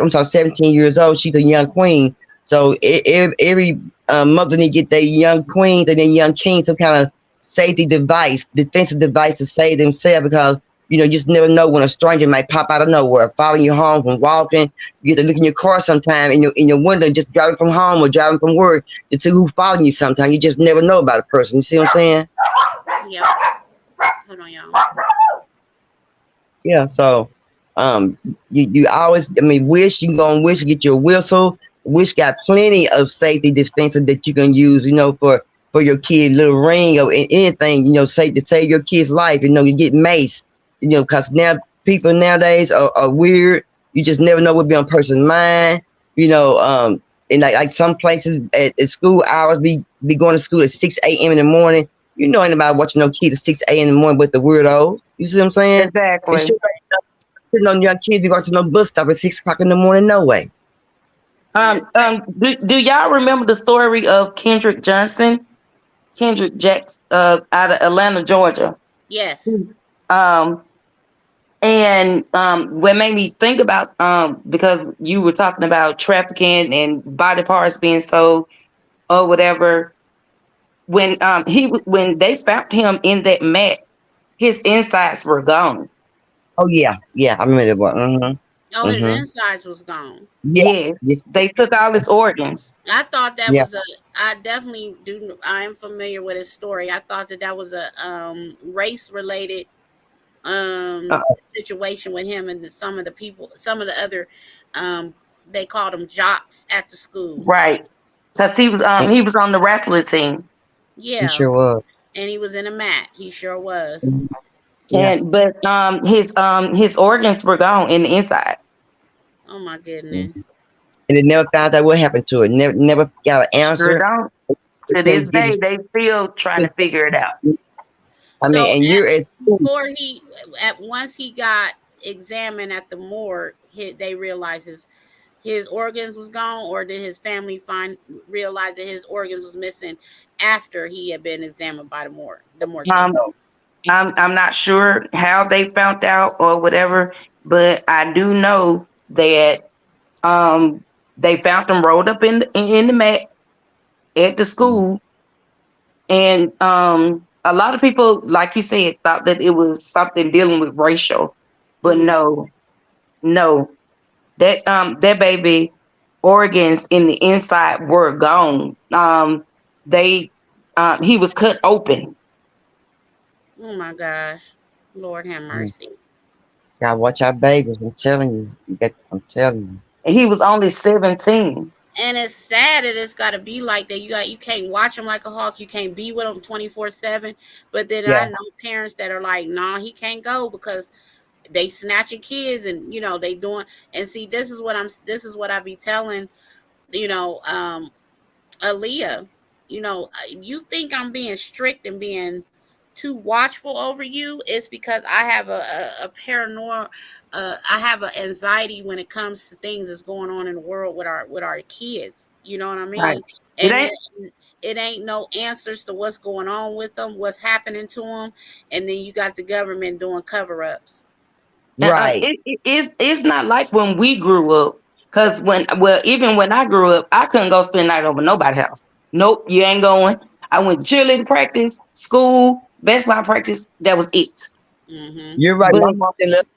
D: old. She's a young queen. So every mother need to get their young queen and their young king some kind of safety device, defensive device to save themselves, because you just never know when a stranger might pop out of nowhere, following you home from walking. You get to look in your car sometime in your window, just driving from home or driving from work, to see who's following you sometime. You just never know about a person. You see what I'm saying?
C: Yep. Hold on, y'all.
D: Yeah, so you always, Wish, you gonna Wish, get your whistle. Wish got plenty of safety defenses that you can use, for your kid, little ring or anything, safe to save your kid's life. You get mace, because now people nowadays are weird. You just never know what be on a person's mind, and like some places at school hours, be going to school at 6 a.m. in the morning. Ain't about watching no kids at 6 a.m. in the morning with the weirdos. You see what I'm saying?
E: Exactly.
D: Sitting on young kids be going to no bus stop at 6 o'clock in the morning, no way.
E: Do y'all remember the story of Kendrick Johnson? Kendrick Jacks out of Atlanta, Georgia.
C: Yes.
E: And what made me think about, because you were talking about trafficking and body parts being sold or whatever, when they found him in that mat, his insides were gone.
D: Oh yeah, I remember that one. Mm-hmm.
C: Oh, his insides was gone.
E: Yes, they took all his organs.
C: I thought that was I definitely do. I am familiar with his story. I thought that was a race related situation with him and some of the other they called them jocks at the school.
E: Right. Because he was on the wrestling team.
C: Yeah.
D: He sure was.
C: And he was in a mat. He sure was.
E: Yeah. But his organs were gone in the inside.
C: Oh my goodness.
D: And they never found out what happened to it. Never got an answer.
E: Sure don't. To this day, they still trying to figure it out.
C: Once he got examined at the morgue, they realized his organs was gone, or did his family realize that his organs was missing after he had been examined by the morgue?
E: I'm not sure how they found out or whatever, but I do know that they found him rolled up in the mat at the school, and a lot of people, like you said, thought that it was something dealing with racial, but no, that baby organs in the inside were gone. He was cut open.
C: Oh my gosh, Lord have mercy.
D: Gotta watch our babies. I'm telling you. I'm telling you.
E: And he was only 17.
C: And it's sad that it's got to be like that. You can't watch him like a hawk. You can't be with him 24/7. But then I know parents that are like, nah, he can't go because they snatching kids and they doing. And see, this is what I be telling, Aaliyah. You think I'm being strict and being too watchful over you? It's because I have a paranoia. I have an anxiety when it comes to things that's going on in the world with our kids. You know what I mean?
E: Right.
C: And it ain't no answers to what's going on with them, what's happening to them, and then you got the government doing cover-ups.
D: Right.
E: It's not like when we grew up. Because even when I grew up, I couldn't go spend the night over nobody's house. Nope, you ain't going. I went to cheerleading practice, school, basketball practice. That was it.
C: Mm-hmm.
D: You're right. My mom didn't let us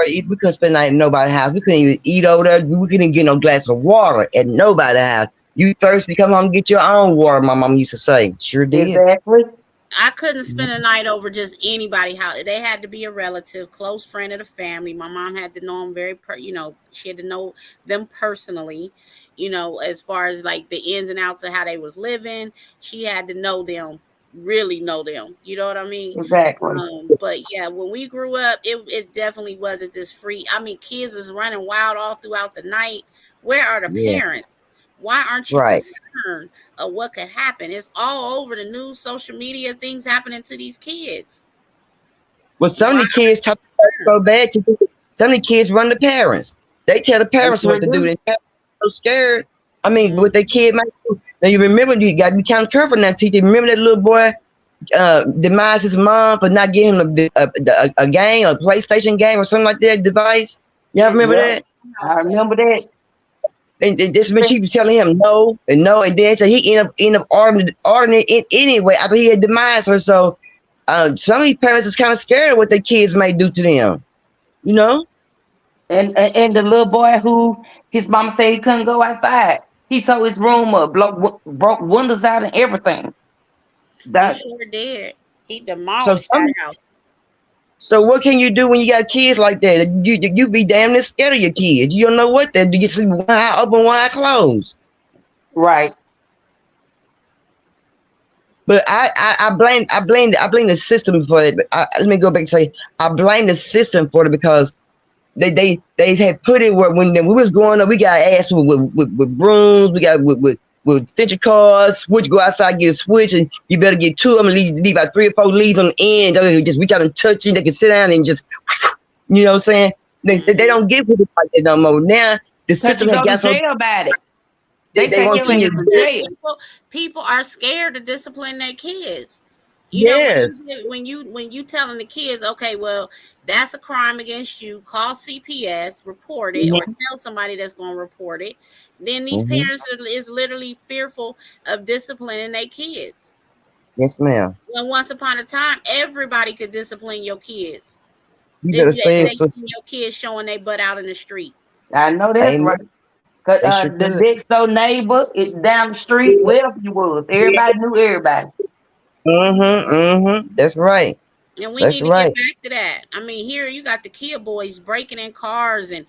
D: eat. We couldn't spend the night in nobody's house. We couldn't even eat over there. We couldn't get no glass of water at nobody's house. You thirsty? Come home and get your own water. My mom used to say. Sure did.
E: Exactly.
C: I couldn't spend a night over just anybody's house. They had to be a relative, close friend of the family. My mom had to know them she had to know them personally, as far as like the ins and outs of how they was living. She had to know them, really know them. You know what I mean?
E: Exactly.
C: But yeah, when we grew up, it definitely wasn't this free. I mean, kids was running wild all throughout the night. Where are the parents? Why aren't you
D: Right.
C: concerned of what could happen? It's all over the news, social media, things happening to these kids.
D: Well, some
C: Why
D: of the kids talk so bad to some of the kids run the parents. They tell the parents
E: sure
D: what to do.
E: do.
D: They so scared. I mean,
C: Mhm.
D: what their kid might do. Now you remember you got to be kind of careful now, TT. Remember that little boy demised his mom for not getting him a game, a PlayStation game or something like that device. Y'all remember
E: Yep.
D: that?
E: I remember that.
D: And this when she was telling him no and no, and then so he ended up ordering it anyway after he had demised her. So some of these parents is kind of scared of what their kids may do to them. You know?
E: And the little boy who his mama said he couldn't go outside. He tore his room up, broke windows out and everything.
C: He
E: That
C: sure did. He
D: So
C: demolished
D: some,
C: that house.
D: so what can you do when you got kids like that? You be damn near scared of your kids. You don't know what they do. You see one eye open, one eye closed.
E: right.
D: But I blame the system for it. But let me go back and say I blame the system for it because they had put it where when we was growing up, we got asked with brooms, we got with stitcher cars, switch, go outside, get a switch, and you better get two of them, leave about 3 or 4 leaves on the end. They just reach out and touch it. They can sit down and just, you know what I'm saying? They don't give it like that no more. Now the
E: Because
D: system
E: you
D: has
E: go to
D: got so
E: jail about it.
D: they
E: They take
D: want
E: your
D: to see
E: ass
D: you.
E: to jail.
C: People are scared to discipline their kids.
D: Yes.
C: When you telling the kids, okay, well, that's a crime against you. Call CPS, report it, or tell somebody that's going to report it. Then these parents is literally fearful of disciplining their kids.
D: Yes, ma'am.
C: When once upon a time, everybody could discipline your kids.
D: You
C: If
D: better say it.
C: they
D: So,
C: your kids showing their butt out in the street.
E: I know that's
D: amen.
E: right. Cause
D: They sure
E: the
D: could.
E: next door neighbor, it down the street, wherever you was, everybody knew everybody.
D: That's right.
C: And we
D: That's
C: need to get
D: right.
C: back to that. I mean, here you got the Kia boys breaking in cars and,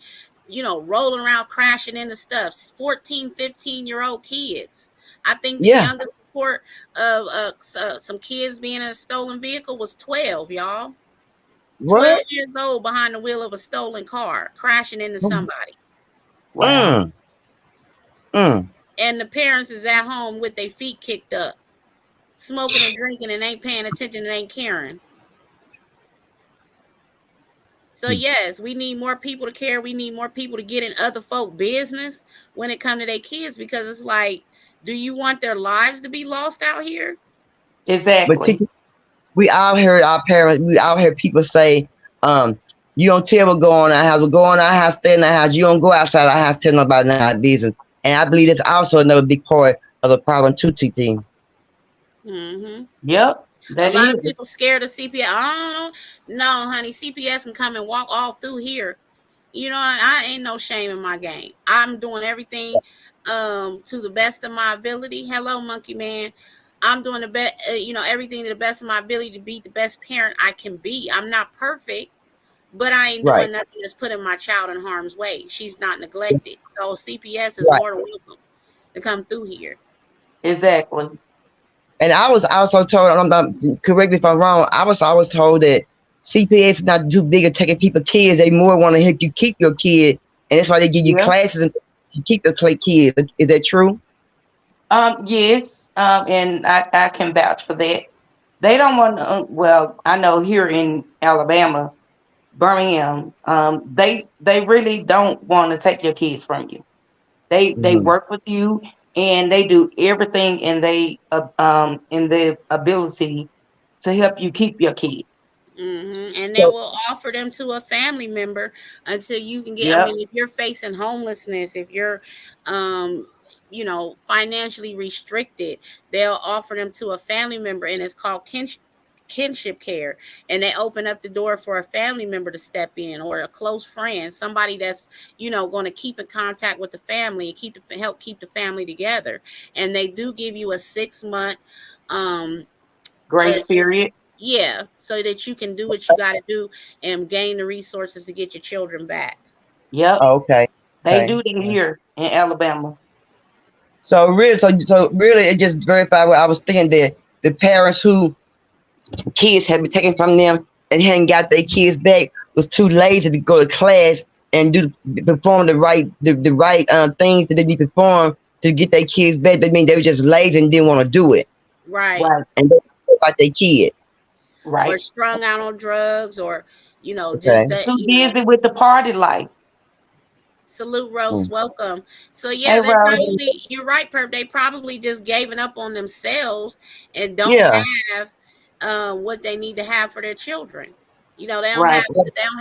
C: rolling around crashing into stuff. 14, 15-year-old kids. I think the
D: Yeah.
C: youngest report of some kids being in a stolen vehicle was 12, y'all. 12
D: What?
C: years old behind the wheel of a stolen car, crashing into somebody.
E: Wow.
D: Mm.
C: And the parents is at home with their feet kicked up, smoking and drinking and ain't paying attention and ain't caring. So yes, we need more people to care. We need more people to get in other folk business when it comes to their kids, because it's like, do you want their lives to be lost out here?
D: But
E: Exactly.
D: we all heard our parents. We all heard people say, "You don't tell what go on in our house. What go on in our house, stay in our house. You don't go outside our house, tell nobody in our business." And I believe that's also another big part of the problem too, TT.
C: Mm-hmm.
E: Yep.
C: A
E: That
C: lot of
E: is.
C: people scared of CPS. I don't know. No, honey, CPS can come and walk all through here. I ain't no shame in my game. I'm doing everything to the best of my ability. Hello, monkey man. I'm doing the best, everything to the best of my ability to be the best parent I can be. I'm not perfect, but I ain't
D: Right.
C: doing nothing that's putting my child in harm's way. She's not neglected. So CPS is
D: Right.
C: more than welcome to come through here.
E: Exactly.
D: And I was also told, correct me if I'm wrong, I was always told that CPS is not too big at taking people's kids. They more want to help you keep your kid. And that's why they give you
E: Yeah.
D: classes and you keep your kids. Is that true?
E: Yes. And I can vouch for that. They don't want to, well, I know here in Alabama, Birmingham, they really don't want to take your kids from you. They work with you and they do everything in their ability to help you keep your kid.
C: And they will offer them to a family member until you can get. I
E: Yep.
C: mean, if you're facing homelessness, if you're, financially restricted, they'll offer them to a family member, and it's called kinship care. And they open up the door for a family member to step in, or a close friend, somebody that's going to keep in contact with the family and help keep the family together. And they do give you a 6-month
E: Grace period.
C: yeah, so that you can do what you got to do and gain the resources to get your children back.
E: Yep.
D: Okay.
E: They do that here in Alabama.
D: So really, it just verified what I was thinking, that the parents who kids had been taken from them and hadn't got their kids back was too lazy to go to class and perform the right things that they need to perform to get their kids back. They mean they were just lazy and didn't want to do it,
C: Right.
E: Right.
D: and they care about their kid.
C: Or
E: Right.
C: strung out on drugs, or just
D: Okay.
C: that,
E: Too busy with the party life.
C: salute Rose,
D: Mm.
C: welcome. So
E: Hey,
C: yeah, they
E: Rosie.
C: probably, you're right, Perp, they probably just given up on themselves and don't
D: Yeah.
C: have what they need to have for their children. They don't
E: Right.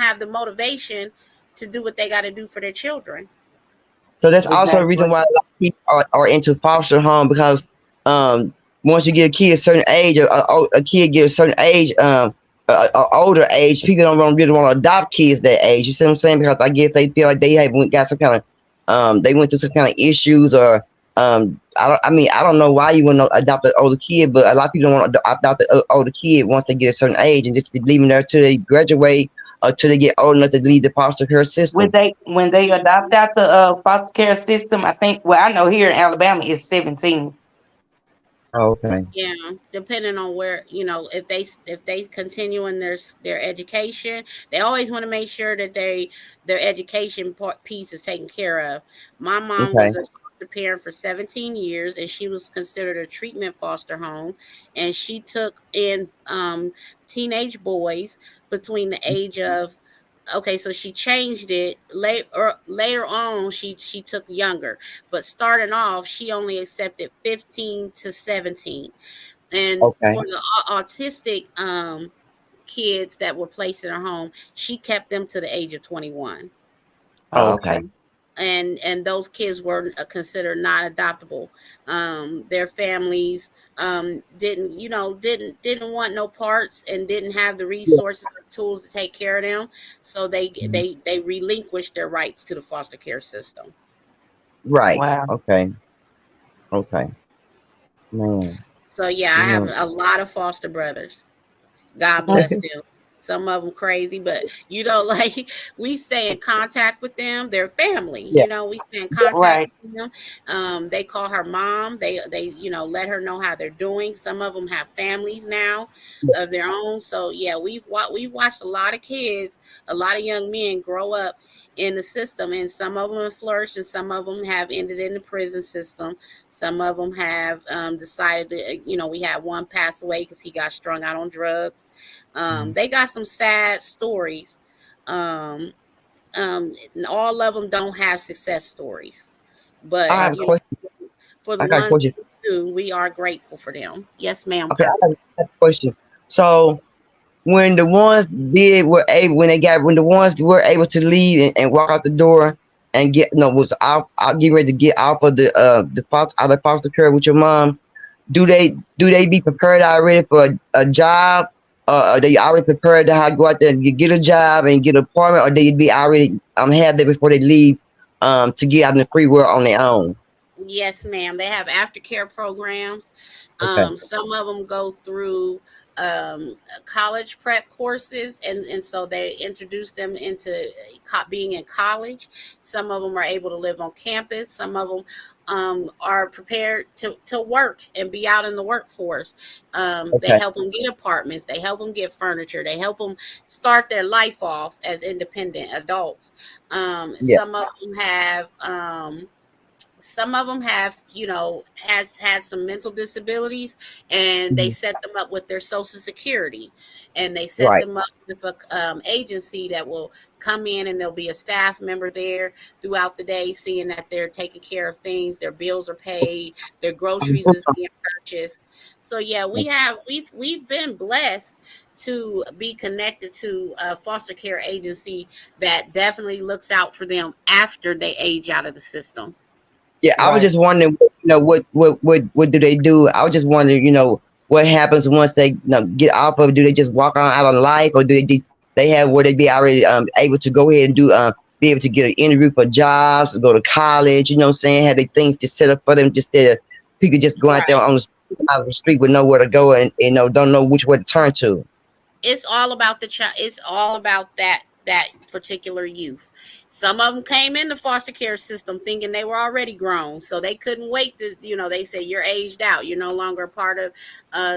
C: have the motivation to do what they got to do for their children.
D: So that's also the reason
E: Exactly.
D: why a lot of people are into foster home, because um once you get a kid a certain age, a kid get a certain age, a older age, people don't really want to adopt kids that age. You see what I'm saying? Because I guess they feel like they have got some kind of they went through some kind of issues, or I don't know why you want to adopt an older kid, but a lot of people don't want to adopt an older kid once they get a certain age and just leave them there till they graduate or till they get old enough to leave the foster care system.
E: When they adopt out the foster care system, I think. Well, I know here in Alabama it's 17.
D: Okay.
C: Yeah, depending on where, if they continue in their education, they always want to make sure that their education piece is taken care of. My mom
D: Okay.
C: was a foster parent for 17 years, and she was considered a treatment foster home, and she took in teenage boys between the age of, okay, so she changed it later on. She took younger, but starting off, she only accepted 15 to 17, and
D: Okay.
C: for the autistic kids that were placed in her home, she kept them to the age of 21.
E: Oh,
D: Okay.
E: okay.
C: And those kids were considered not adoptable. Their families didn't want no parts and didn't have the
D: Yeah.
C: resources or tools to take care of them, so
D: Mhm.
C: they relinquished their rights to the foster care system.
D: Right.
E: Wow.
D: Okay. Okay. Man.
C: So yeah, I have
D: No.
C: a lot of foster brothers. God bless them. Some of them crazy, but like, we stay in contact with them. They're family.
D: Yeah.
C: We stay in contact
E: Right.
C: with them. They call her mom. They let her know how they're doing. Some of them have families now
D: Yeah.
C: of their own. So yeah, we've watched a lot of kids, a lot of young men grow up in the system, and some of them have flourished, and some of them have ended in the prison system. Some of them have decided to, we had one pass away because he got strung out on drugs.
D: Mhm.
C: They got some sad stories. Um, and all of them don't have success stories,
D: I
C: but
D: got a question.
C: for the
D: I got a
C: ones
D: question.
C: that do, we are grateful for them. Yes, ma'am.
D: Okay,
C: Per.
D: I got a question. So when the ones did were able, when the ones were able to leave and walk out the door and get was out getting ready to get out of the foster care with your mom, do they be prepared already for a job? Are they already prepared to go out there and get a job and get an apartment, or they be already have that before they leave to get out in the free world on their own?
C: Yes, ma'am. They have aftercare programs.
D: Okay.
C: Some of them go through college prep courses, and so they introduce them into being in college. Some of them are able to live on campus. Some of them are prepared to work and be out in the workforce. They
D: Okay.
C: help them get apartments. They help them get furniture. They help them start their life off as independent adults.
D: Yeah.
C: Some of them have, has had some mental disabilities, and they
D: Mhm.
C: set them up with their social security, and they set
D: Right.
C: them up with a agency that will come in, and there'll be a staff member there throughout the day, seeing that they're taking care of things, their bills are paid, their groceries is being purchased. So yeah, we've been blessed to be connected to a foster care agency that definitely looks out for them after they age out of the system.
D: Yeah, I was
E: Right.
D: just wondering, what do they do? I was just wondering, what happens once they get off of? Do they just walk on out on life, or do they have where they be already able to go ahead and be able to get an interview for jobs, to go to college? You know what I'm saying? Have they things to set up for them, just that people just go out there
C: Right.
D: out of the street with nowhere to go, and don't know which way to turn to.
C: It's all about the child. It's all about that particular youth. Some of them came in the foster care system thinking they were already grown, so they couldn't wait to, they say you're aged out, you're no longer a part of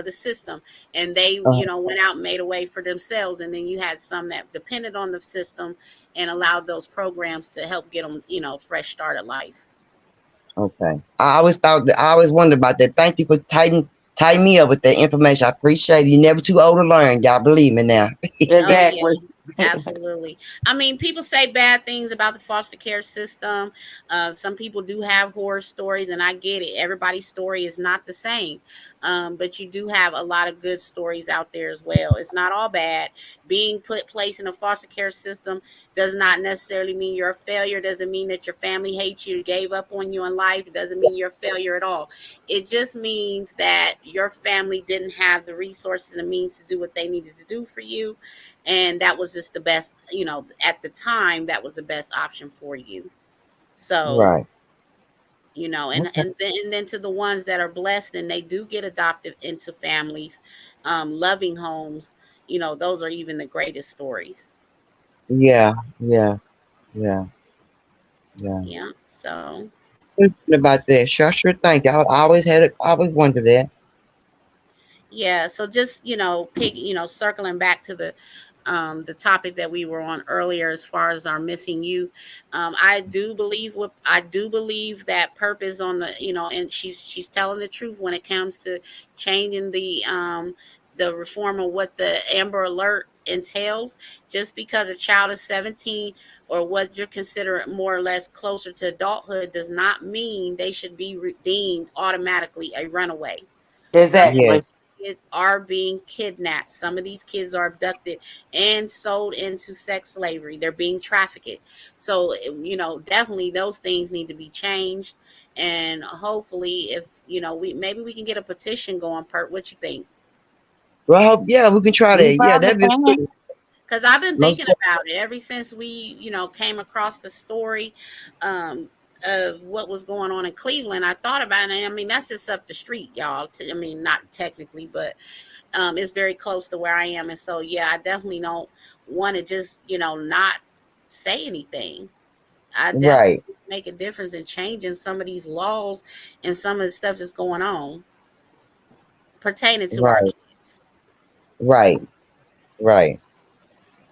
C: the system, and they,
D: Uh,
C: went out and made a way for themselves. And then you had some that depended on the system and allowed those programs to help get them, fresh start of life.
D: Okay. I always thought that I always wondered about that. Thank you for tighten me up with that information. I appreciate it. You're never too old to learn. Y'all believe me now.
C: Oh yeah,
E: Exactly.
C: absolutely. I mean, people say bad things about the foster care system. Some people do have horror stories, and I get it. Everybody's story is not the same, but you do have a lot of good stories out there as well. It's not all bad. Being placed in a foster care system does not necessarily mean you're a failure. Doesn't mean that your family hates you, gave up on you in life. It doesn't mean you're a failure at all. It just means that your family didn't have the resources and the means to do what they needed to do for you, and that was just the best, at the time that was the best option for you. So,
D: Right. Okay.
C: and then to the ones that are blessed and they do get adopted into families, loving homes, those are even the greatest stories.
D: Yeah. Yeah. Yeah. Yeah.
C: Yeah, so
D: Thinking about that. Sure. Thank you. I always had it. I always wondered that.
C: yeah, so just circling back to the topic that we were on earlier as far as our missing you. I do believe that purpose on the, and she's telling the truth when it comes to changing the reform of what the Amber Alert entails. Just because a child is 17 or what you're considering more or less closer to adulthood does not mean they should be deemed automatically a runaway. Some of
E: Exactly.
D: Yes.
C: these kids are being kidnapped. Some of these kids are abducted and sold into sex slavery. They're being trafficked. So, definitely those things need to be changed. And hopefully, if we can get a petition going. Pert, what you think?
D: Well, yeah, we can try
E: We
D: that. Yeah,
E: probably
D: that'd be
E: can.
D: good.
C: Because I've been
D: Most
C: thinking about it ever since we, came across the story of what was going on in Cleveland. I thought about it. I mean, that's just up the street, y'all. I mean, not technically, but it's very close to where I am. And so, yeah, I definitely don't want to just, not say anything. I definitely
D: right.
C: make a difference in changing some of these laws and some of the stuff that's going on pertaining to our
D: Right.
C: kids.
D: Right. Right.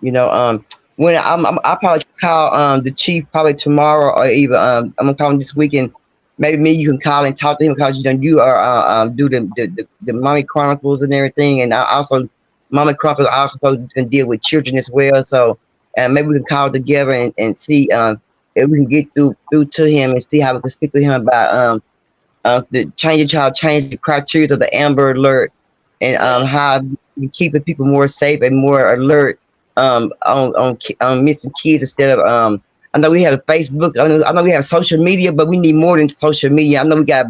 D: You know, when I probably call the chief probably tomorrow or even I'm gonna call him this weekend. Maybe me you can call and talk to him because you are do the mommy chronicles and everything, and I also mommy chronicles also can deal with children as well. So maybe we can call together and see if we can get through to him and see how we can speak to him about the change your child change the criteria of the Amber Alert and
C: Yeah.
D: how you keeping people more safe and more alert on missing kids instead of I know we have Facebook. I know we have social media, but we need more than social media. I know we got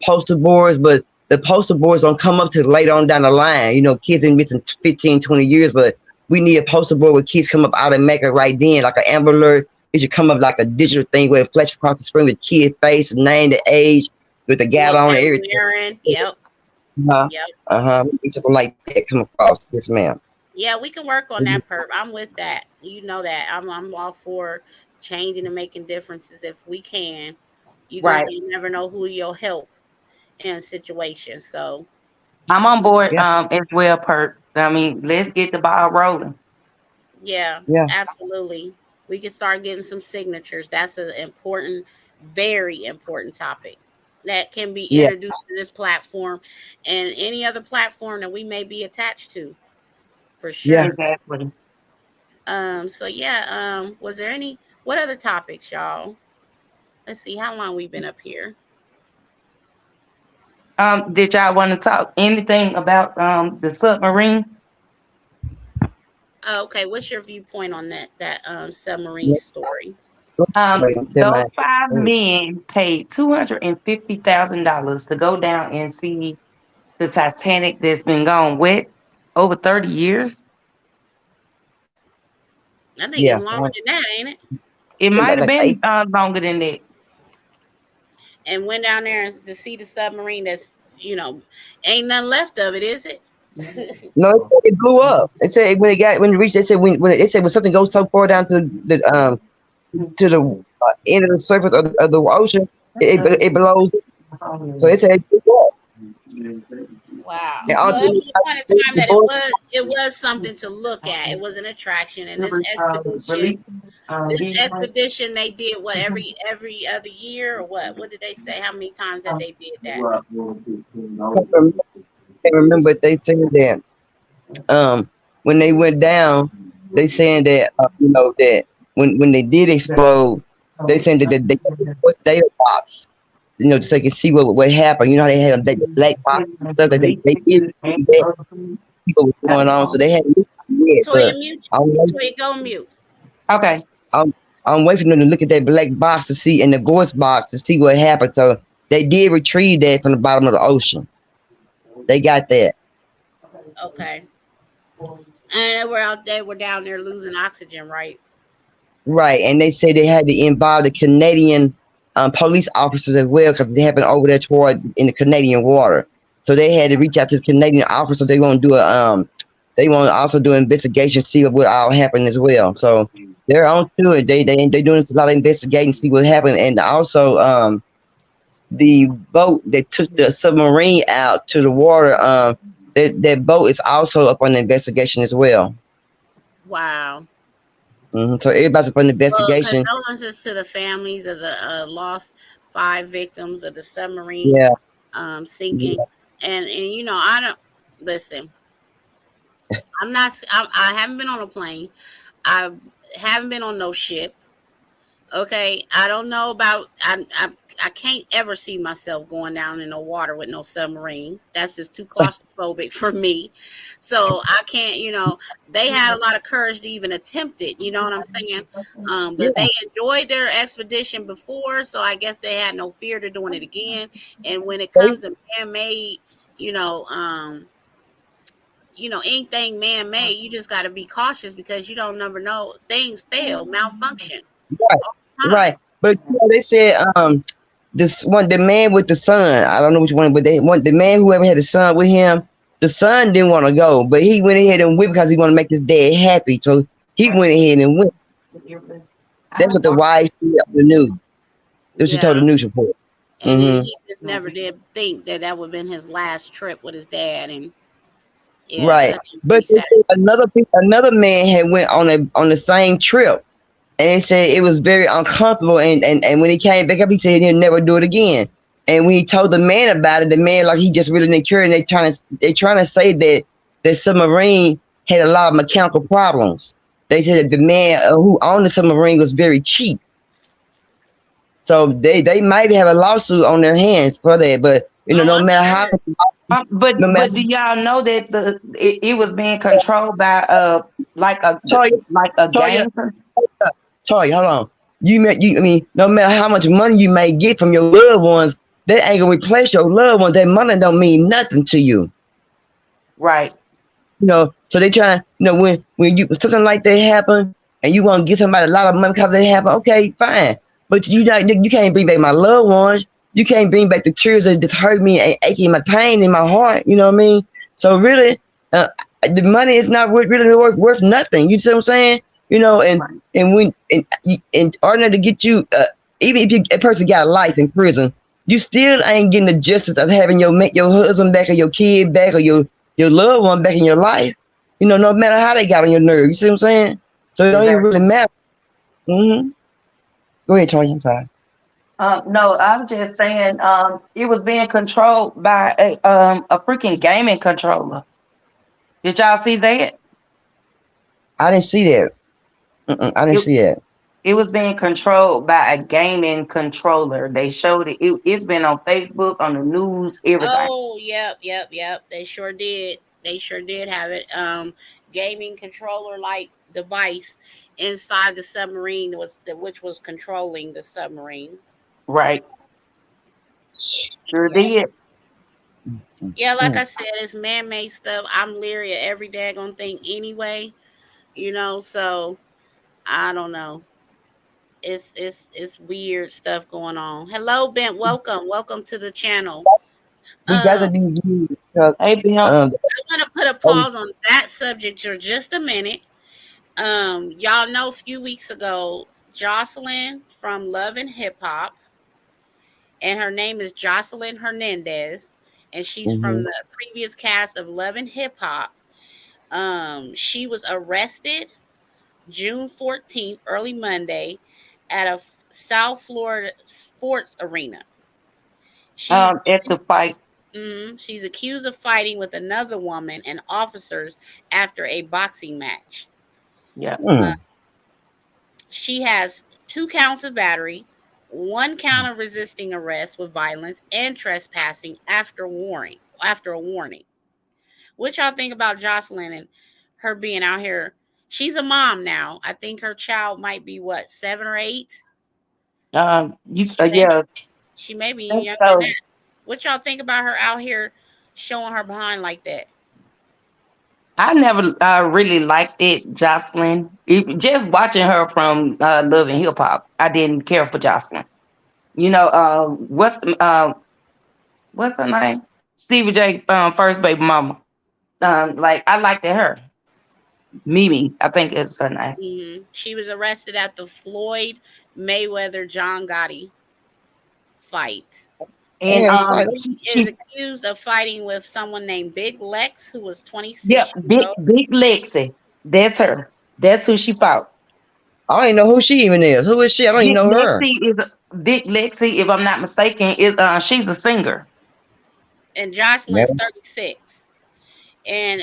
D: poster boards, but the poster boards don't come up till later on down the line. You know, kids been missing 15, 20 years, but we need a poster board where kids come up out and make it right then, like an Amber Alert. It should come up like a digital thing where it flashes across the screen with kid face, name, the age, with the gal
C: What
D: on and
C: they're
D: everything.
C: wearing. Yep.
D: Uh-huh.
C: Yep.
D: Something like that come across. Yes, ma'am.
C: Yeah, we can work on that, Perp. I'm with that. You know that. I'm all for changing and making differences if we can.
E: Right.
C: You never know who you'll help in situations. So
E: I'm on board
D: Yeah,
E: as well, Perk. I mean, let's get the ball rolling.
C: yeah,
D: yeah,
C: absolutely. We can start getting some signatures. That's an important, very important topic that can be
D: yeah,
C: introduced to this platform and any other platform that we may be attached to, for
D: yeah.
C: sure.
E: Exactly.
C: So yeah, was there any what other topics, y'all? Let's see how long we've been up here.
E: Did y'all want to talk anything about the submarine?
C: Okay, what's your viewpoint on that submarine
D: Yeah.
C: story?
D: Wait, I'm telling
E: Those
D: my
E: five men paid $250,000 to go down and see the Titanic that's been gone wet over 30 years.
C: I think it's
D: yeah,
C: longer than that, ain't it?
E: It might have
D: like
E: been
D: eight.
E: longer than that.
C: And went down there to see the submarine that's ain't nothing left of it, is it?
D: No, it blew up. It said when it reached. They said it said when something goes so far down to the end of the surface of the ocean, it blows. So it said it blew up.
C: Wow.
D: And
C: So it
D: ultimately,
C: was a point in time that it was something to look at. It was an attraction, and this expedition This
E: He went,
C: expedition they did what every other year or what? What did they say? How many times that they did that?
D: Can't remember what they said that when they went down, they saying that that when they did explode, they saying that they was data box, so they can see what happened. You know how they had the black box and stuff that they did see that people was going on, so they had yeah,
C: Toya
D: but
C: mute.
D: I'm
C: Toya go mute.
E: okay.
D: I'm I'm waiting for them to look at that black box to see in the ghost box to see what happened. So they did retrieve that from the bottom of the ocean. They got that.
C: Okay. And they were down there losing oxygen, right?
D: Right, and they say they had to involve the Canadian police officers as well because they happened over there toward in the Canadian water. So they had to reach out to the Canadian officers. They want to do they want to also do an investigation, see what all happened as well. So they're on to it. They doing a lot of investigating, see what happened, and also the boat that took the submarine out to the water. That boat is also up on the investigation as well.
C: Wow.
D: So everybody's up on the
C: Well,
D: investigation.
C: condolences to the families of the lost 5 victims of the submarine
D: Yeah.
C: sinking. And I don't listen. I haven't been on a plane. I haven't been on no ship. Okay, I don't know about. I can't ever see myself going down in the water with no submarine. That's just too claustrophobic for me. So I can't. They had a lot of courage to even attempt it. You know what I'm saying? But they enjoyed their expedition before, so I guess they had no fear to doing it again. And when it comes to man-made, anything man-made, you just got to be cautious because you don't never know. Things fail, malfunction.
D: Right. But they said the man with the son, I don't know which one, but the man whoever had the son with him, the son didn't want to go, but he went ahead and went because he wanted to make his dad happy. So he went ahead and went. That's what the wife said on the news. She told the news report.
C: And then he just never did think that would have been his last trip with his dad. And
D: right. But another man had went on the same trip. And they said it was very uncomfortable. And when he came back up, he said he'll never do it again. And when he told the man about it, the man like he just really didn't care. And they trying to say that the submarine had a lot of mechanical problems. They said that the man who owned the submarine was very cheap. So they might have a lawsuit on their hands for that. But no matter how.
E: But do y'all know that it was being controlled by like a gang?
D: Toya, hold on. I mean, no matter how much money you may get from your loved ones, that ain't gonna replace your loved ones. That money don't mean nothing to you.
E: Right.
D: So they trying, when something like that happen and you want to give somebody a lot of money because they happen, okay, fine. But you can't bring back my loved ones. You can't bring back the tears that just hurt me and aching my pain in my heart. You know what I mean? So really, the money is not really worth nothing. You see what I'm saying? And when in order to get you, even if a person got life in prison, you still ain't getting the justice of having your husband back or your kid back or your loved one back in your life. No matter how they got on your nerves. You see what I'm saying? So it don't even really matter. Go ahead, Charlie. I'm sorry.
E: No, I'm just saying it was being controlled by a freaking gaming controller. Did y'all see that?
D: I didn't see that. I didn't see it.
E: It was being controlled by a gaming controller. They showed it. It's been on Facebook, on the news, everything.
C: Oh, yep. They sure did. They sure did have it. Gaming controller like device inside the submarine which was controlling the submarine.
E: Right. Sure did.
C: Yeah, like I said, it's man-made stuff. I'm leery of every daggone thing anyway. So I don't know. It's weird stuff going on. Hello, Ben. Welcome to the channel.
D: Hey, Ben.
C: I want to put a pause on that subject for just a minute. Y'all know a few weeks ago, Jocelyn from Love and Hip Hop, and her name is Jocelyn Hernandez, and she's from the previous cast of Love and Hip Hop. She was arrested June 14th, early Monday, at a South Florida sports arena. She's
E: At the fight.
C: she's accused of fighting with another woman and officers after a boxing match.
E: Yeah.
C: Uh, she has 2 counts of battery, 1 count of resisting arrest with violence, and trespassing after a warning. What y'all think about Jocelyn and her being out here? She's a mom now. I think her child might be what, 7 or 8.
E: Yeah.
C: She may be
E: think
C: younger than
E: so.
C: that. What y'all think about her out here showing her behind like that?
E: I never really liked it, Jocelyn. Just watching her from Love and Hip Hop, I didn't care for Jocelyn. You know, what's her name? Stevie J, first baby mama. Like I liked her. Mimi, I think it's her name.
C: She was arrested at the Floyd Mayweather John Gotti fight.
E: And
C: She is accused of fighting with someone named Big Lex, who was 26.
E: Yep, Big Lexi. That's her. That's who she fought.
D: I don't even know who she even is. Who is she? I don't even know her.
E: Big Lexi, if I'm not mistaken, she's a singer.
C: And Jocelyn's 36. And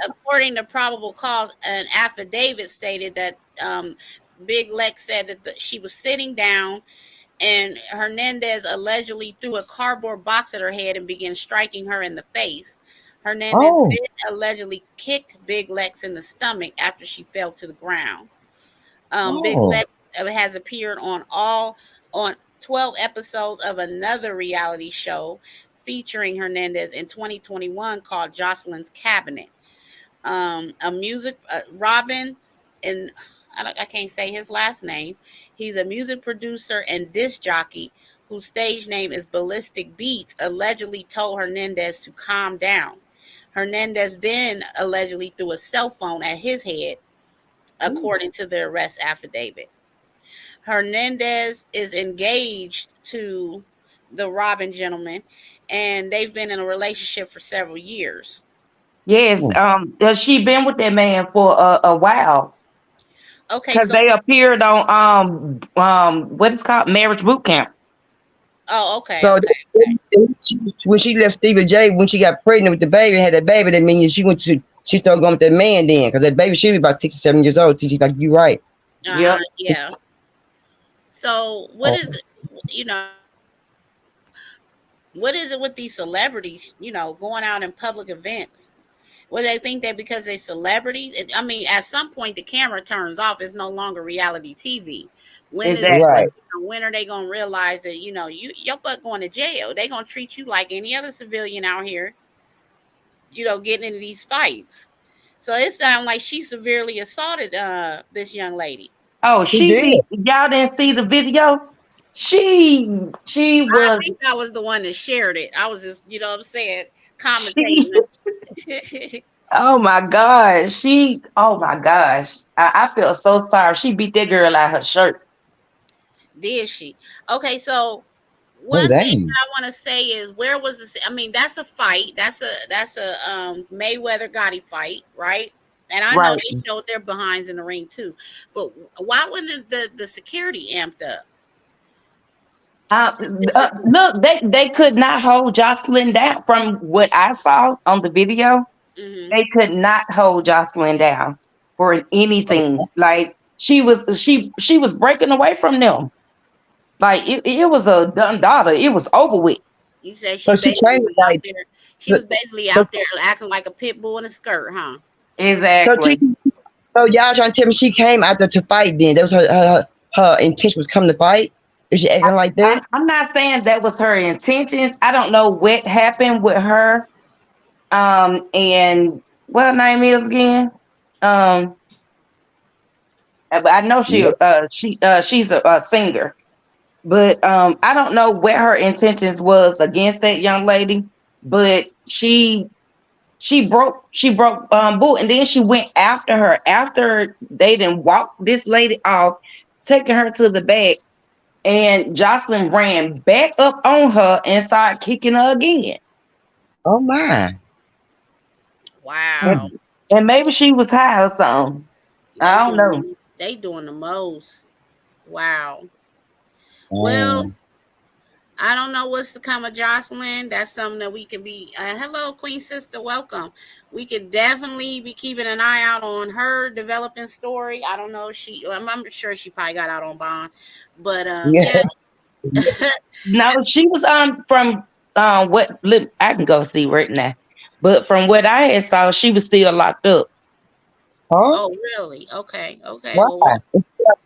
C: according to probable cause, an affidavit stated that Big Lex said that she was sitting down and Hernandez allegedly threw a cardboard box at her head and began striking her in the face. Hernandez then allegedly kicked Big Lex in the stomach after she fell to the ground. Big Lex has appeared on 12 episodes of another reality show featuring Hernandez in 2021 called Jocelyn's Cabinet. Robin, and I can't say his last name. He's a music producer and disc jockey whose stage name is Ballistic Beats, allegedly told Hernandez to calm down. Hernandez then allegedly threw a cell phone at his head, according to the arrest affidavit. Hernandez is engaged to the Robin gentleman, and they've been in a relationship for several years.
E: Yes, she been with that man for a while.
C: Okay,
E: because they appeared on what is called Marriage Boot Camp.
C: Oh, okay.
D: So when she left Stevie J, when she got pregnant with the baby, had that baby, that means she started going with that man then, because that baby should be about 6 or 7 years old. She's like, you right.
C: Yeah. So what is it? What is it with these celebrities? Going out in public events. Well, they think that because they're celebrities. I mean, at some point the camera turns off. It's no longer reality TV. When are they gonna realize that your butt going to jail? They gonna treat you like any other civilian out here. Getting into these fights. So it sounds like she severely assaulted this young lady.
E: Oh, she did. Y'all didn't see the video? She was.
C: I think I was the one that shared it. I was just, commentating.
E: Oh my gosh. I feel so sorry. She beat that girl out her shirt.
C: Did she? Okay, so one thing I want to say is, where was this? I mean, that's a fight. That's a Mayweather Gotti fight, right? And I know they showed their behinds in the ring too. But why wasn't the security amped up?
E: Look, they could not hold Jocelyn down. From what I saw on the video, they could not hold Jocelyn down for anything. Like she was breaking away from them. Like it was a done daughter. It was over with.
C: You said she was basically out there acting like a pit bull in a skirt, huh?
E: Exactly.
D: So y'all trying to tell me she came out there to fight? Then that was her intention was coming to fight. Is she acting like that?
E: I'm not saying that was her intentions. I don't know what happened with her. And what her name is again? I know she's a singer, but I don't know what her intentions was against that young lady. But she broke Boo, and then she went after her after they didn't walk this lady off, taking her to the back. And Jocelyn ran back up on her and started kicking her again.
D: Oh my!
C: Wow!
E: And maybe she was high or something. I don't know.
C: They doing the most. Wow. Well, I don't know what's to come of Jocelyn. That's something that we can be. Hello, Queen Sister. Welcome. We could definitely be keeping an eye out on her developing story. I don't know if I'm sure she probably got out on bond, but yeah.
E: No, she was from what I can go see right now. But from what I had saw, she was still locked up.
D: Huh?
C: Oh, really? Okay.
D: Why?
C: Well,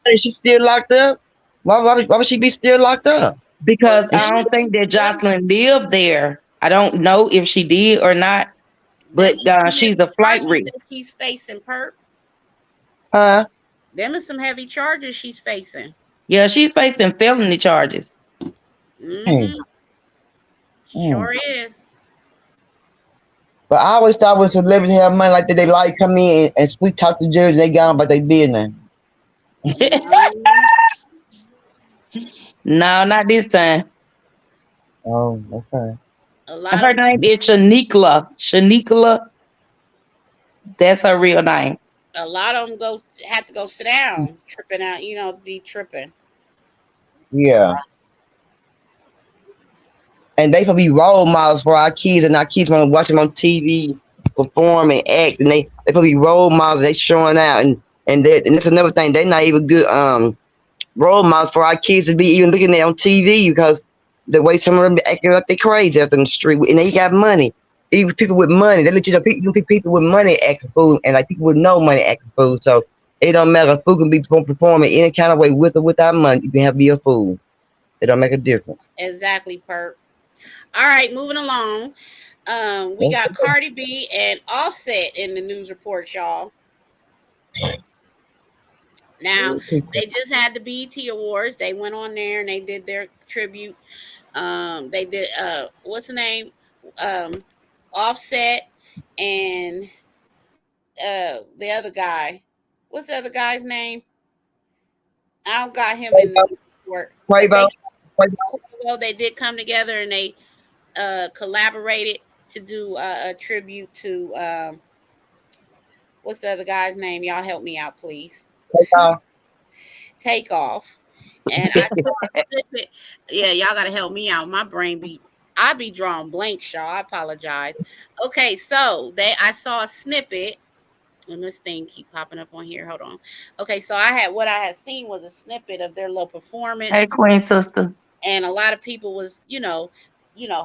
D: Is she still locked up? Why would she be still locked up?
E: Because
C: well,
E: I don't think that Jocelyn lived there. I don't know if she did or not, but she's a flight risk.
C: that she's facing, Perp.
D: Huh?
C: Them are some heavy charges she's facing.
E: Yeah, she's facing felony charges.
C: Mm-hmm. Sure is.
D: But I always thought when celebrities have money like that, they like come in and sweet talk the judge and they gone about their business.
E: No, not this time.
D: Oh, okay.
E: Her name is Shaniqua. That's her real name.
C: A lot of them have to go sit down, tripping out, be tripping.
D: Yeah. And they can be role models for our kids, and our kids want to watch them on TV perform and act, and they can be role models. They showing out, and that's another thing. They're not even good role models for our kids to be even looking at on TV, because the way some of them be acting like they crazy out in the street, and they got money. Even people with money, they let people with money act a fool, and like people with no money act a fool. So it don't matter. A fool can be performing any kind of way with or without money. You can have be a fool. It don't make a difference.
C: Exactly, Perp. All right, moving along. We got Cardi B and Offset in the news report, y'all. Now, they just had the BET Awards. They went on there and they did their tribute. They did what's the name? Offset and the other guy. What's the other guy's name? I don't got him in the report.
D: Quavo.
C: They did come together and they collaborated to do a tribute to what's the other guy's name? Y'all help me out, please. Takeoff. And I saw a snippet. Yeah, y'all gotta help me out. My brain I be drawing blanks, y'all. I apologize. Okay, so I saw a snippet, and this thing keep popping up on here. Hold on. Okay, so what I had seen was a snippet of their little performance.
E: Hey, Queen Sister.
C: And a lot of people was,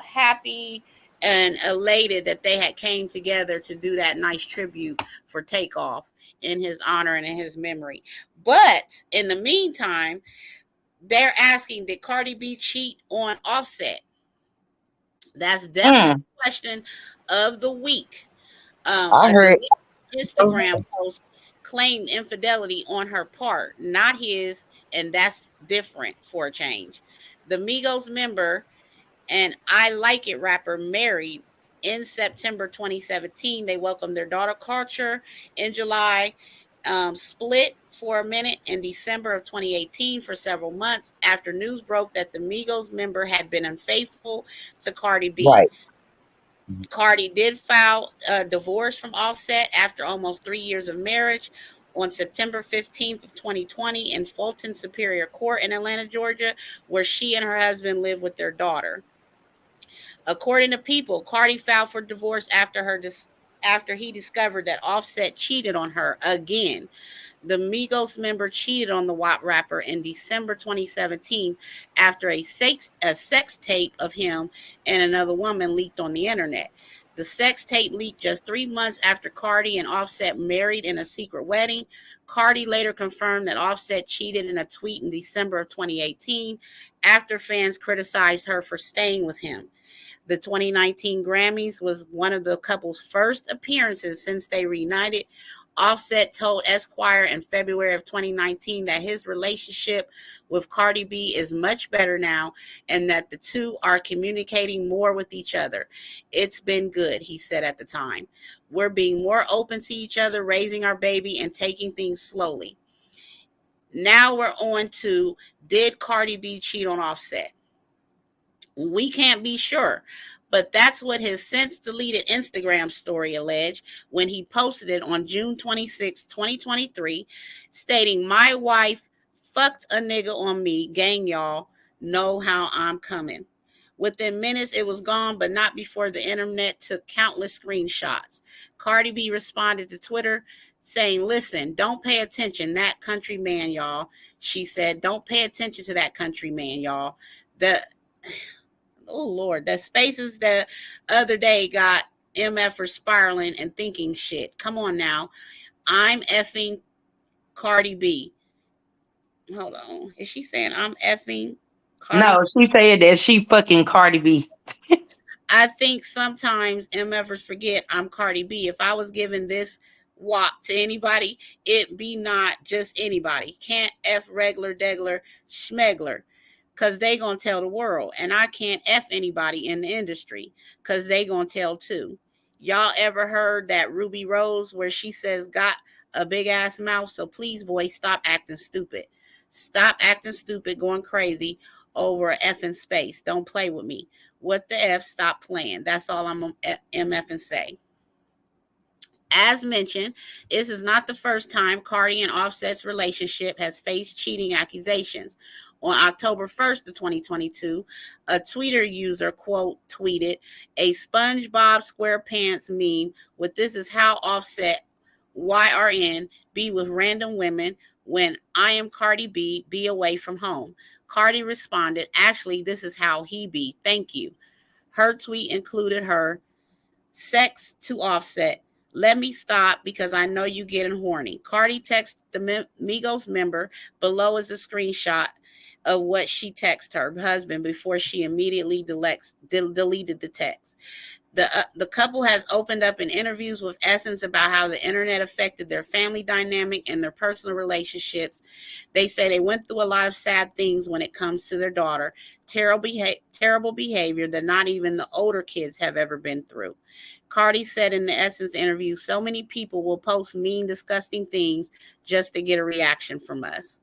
C: happy and elated that they had came together to do that nice tribute for Takeoff in his honor and in his memory. But in the meantime, they're asking, did Cardi B cheat on Offset? That's definitely the question of the week.
D: I heard
C: Instagram post claimed infidelity on her part, not his, and that's different for a change. The Migos member and I Like It rapper married in September 2017. They welcomed their daughter Culture in July, split for a minute in December of 2018 for several months after news broke that the Migos member had been unfaithful to Cardi B.
D: Right.
C: Cardi did file a divorce from Offset after almost 3 years of marriage on September 15th of 2020 in Fulton Superior Court in Atlanta, Georgia, where she and her husband live with their daughter. According to People, Cardi filed for divorce after he discovered that Offset cheated on her again. The Migos member cheated on the WAP rapper in December 2017 after a sex tape of him and another woman leaked on the internet. The sex tape leaked just 3 months after Cardi and Offset married in a secret wedding. Cardi later confirmed that Offset cheated in a tweet in December of 2018 after fans criticized her for staying with him. The 2019 Grammys was one of the couple's first appearances since they reunited. Offset told Esquire in February of 2019 that his relationship with Cardi B is much better now and that the two are communicating more with each other. It's been good, he said at the time. We're being more open to each other, raising our baby and taking things slowly. Now we're on to, did Cardi B cheat on Offset? We can't be sure, But that's what his since deleted Instagram story alleged when he posted it on June 26, 2023, stating, "My wife fucked a nigga on me. Gang, y'all know how I'm coming." Within minutes, it was gone, but not before the internet took countless screenshots. Cardi B responded to Twitter saying, "Listen, don't pay attention. That country man, y'all." She said, "Don't pay attention to that country man, y'all." The Oh Lord, the spaces the other day got MF for spiraling and thinking shit. Come on now. I'm effing Cardi B. Hold on. Is she saying I'm effing Cardi
E: No,
C: B?
E: she said that she fucking Cardi B.
C: I think sometimes MFers forget I'm Cardi B. If I was giving this WAP to anybody, it be not just anybody. Can't F regular, degler, schmegler. Because they going to tell the world. And I can't F anybody in the industry because they going to tell too. Y'all ever heard that Ruby Rose where she says got a big ass mouth? So please, boys, stop acting stupid. Stop acting stupid, going crazy over a effing space. Don't play with me. What the F? Stop playing. That's all I'm going to MF and say. As mentioned, this is not the first time Cardi and Offset's relationship has faced cheating accusations. On October 1st of 2022, a Twitter user, quote, tweeted a SpongeBob SquarePants meme with "This is how Offset YRN be with random women when I am Cardi B, be away from home." Cardi responded, "Actually, this is how he be. Thank you." Her tweet included her sex to Offset. "Let me stop because I know you getting horny." Cardi texted the Migos member. Below is a screenshot of what she texted her husband before she immediately deleted the text. The couple has opened up in interviews with Essence about how the internet affected their family dynamic and their personal relationships. They say they went through a lot of sad things when it comes to their daughter. Terrible behavior that not even the older kids have ever been through. Cardi said in the Essence interview, "So many people will post mean, disgusting things just to get a reaction from us."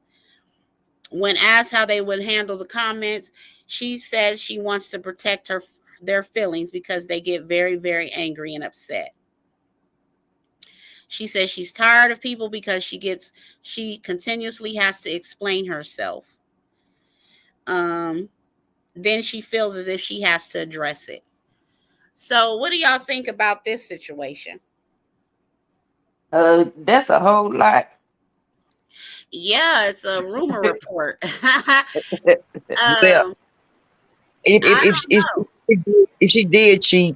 C: When asked how they would handle the comments, she says she wants to protect their feelings because they get very, very angry and upset. She says she's tired of people because she continuously has to explain herself. Then she feels as if she has to address it. So what do y'all think about this situation?
E: That's a whole lot.
C: Yeah, it's a rumor report.
D: Yeah. If she did cheat,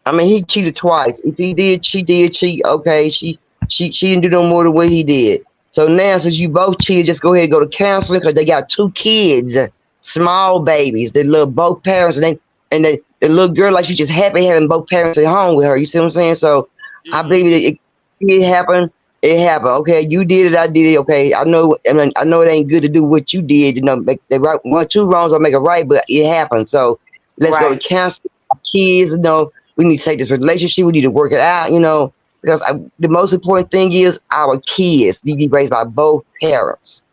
D: I mean, he cheated twice. If he did cheat. Okay, she didn't do no more than what he did. So now, since you both cheated, just go ahead and go to counseling because they got 2 kids, small babies. They love both parents, and the little girl, like, she's just happy having both parents at home with her. You see what I'm saying? So I believe it happened. It happened. Okay, you did it. I did it. Okay, I know. I mean, I know it ain't good to do what you did. You know, make the right 1, 2 wrongs don't make it right, but it happened. So let's go to counseling. Kids, you know, we need to take this relationship. We need to work it out. You know, because the most important thing is our kids need to be raised by both parents.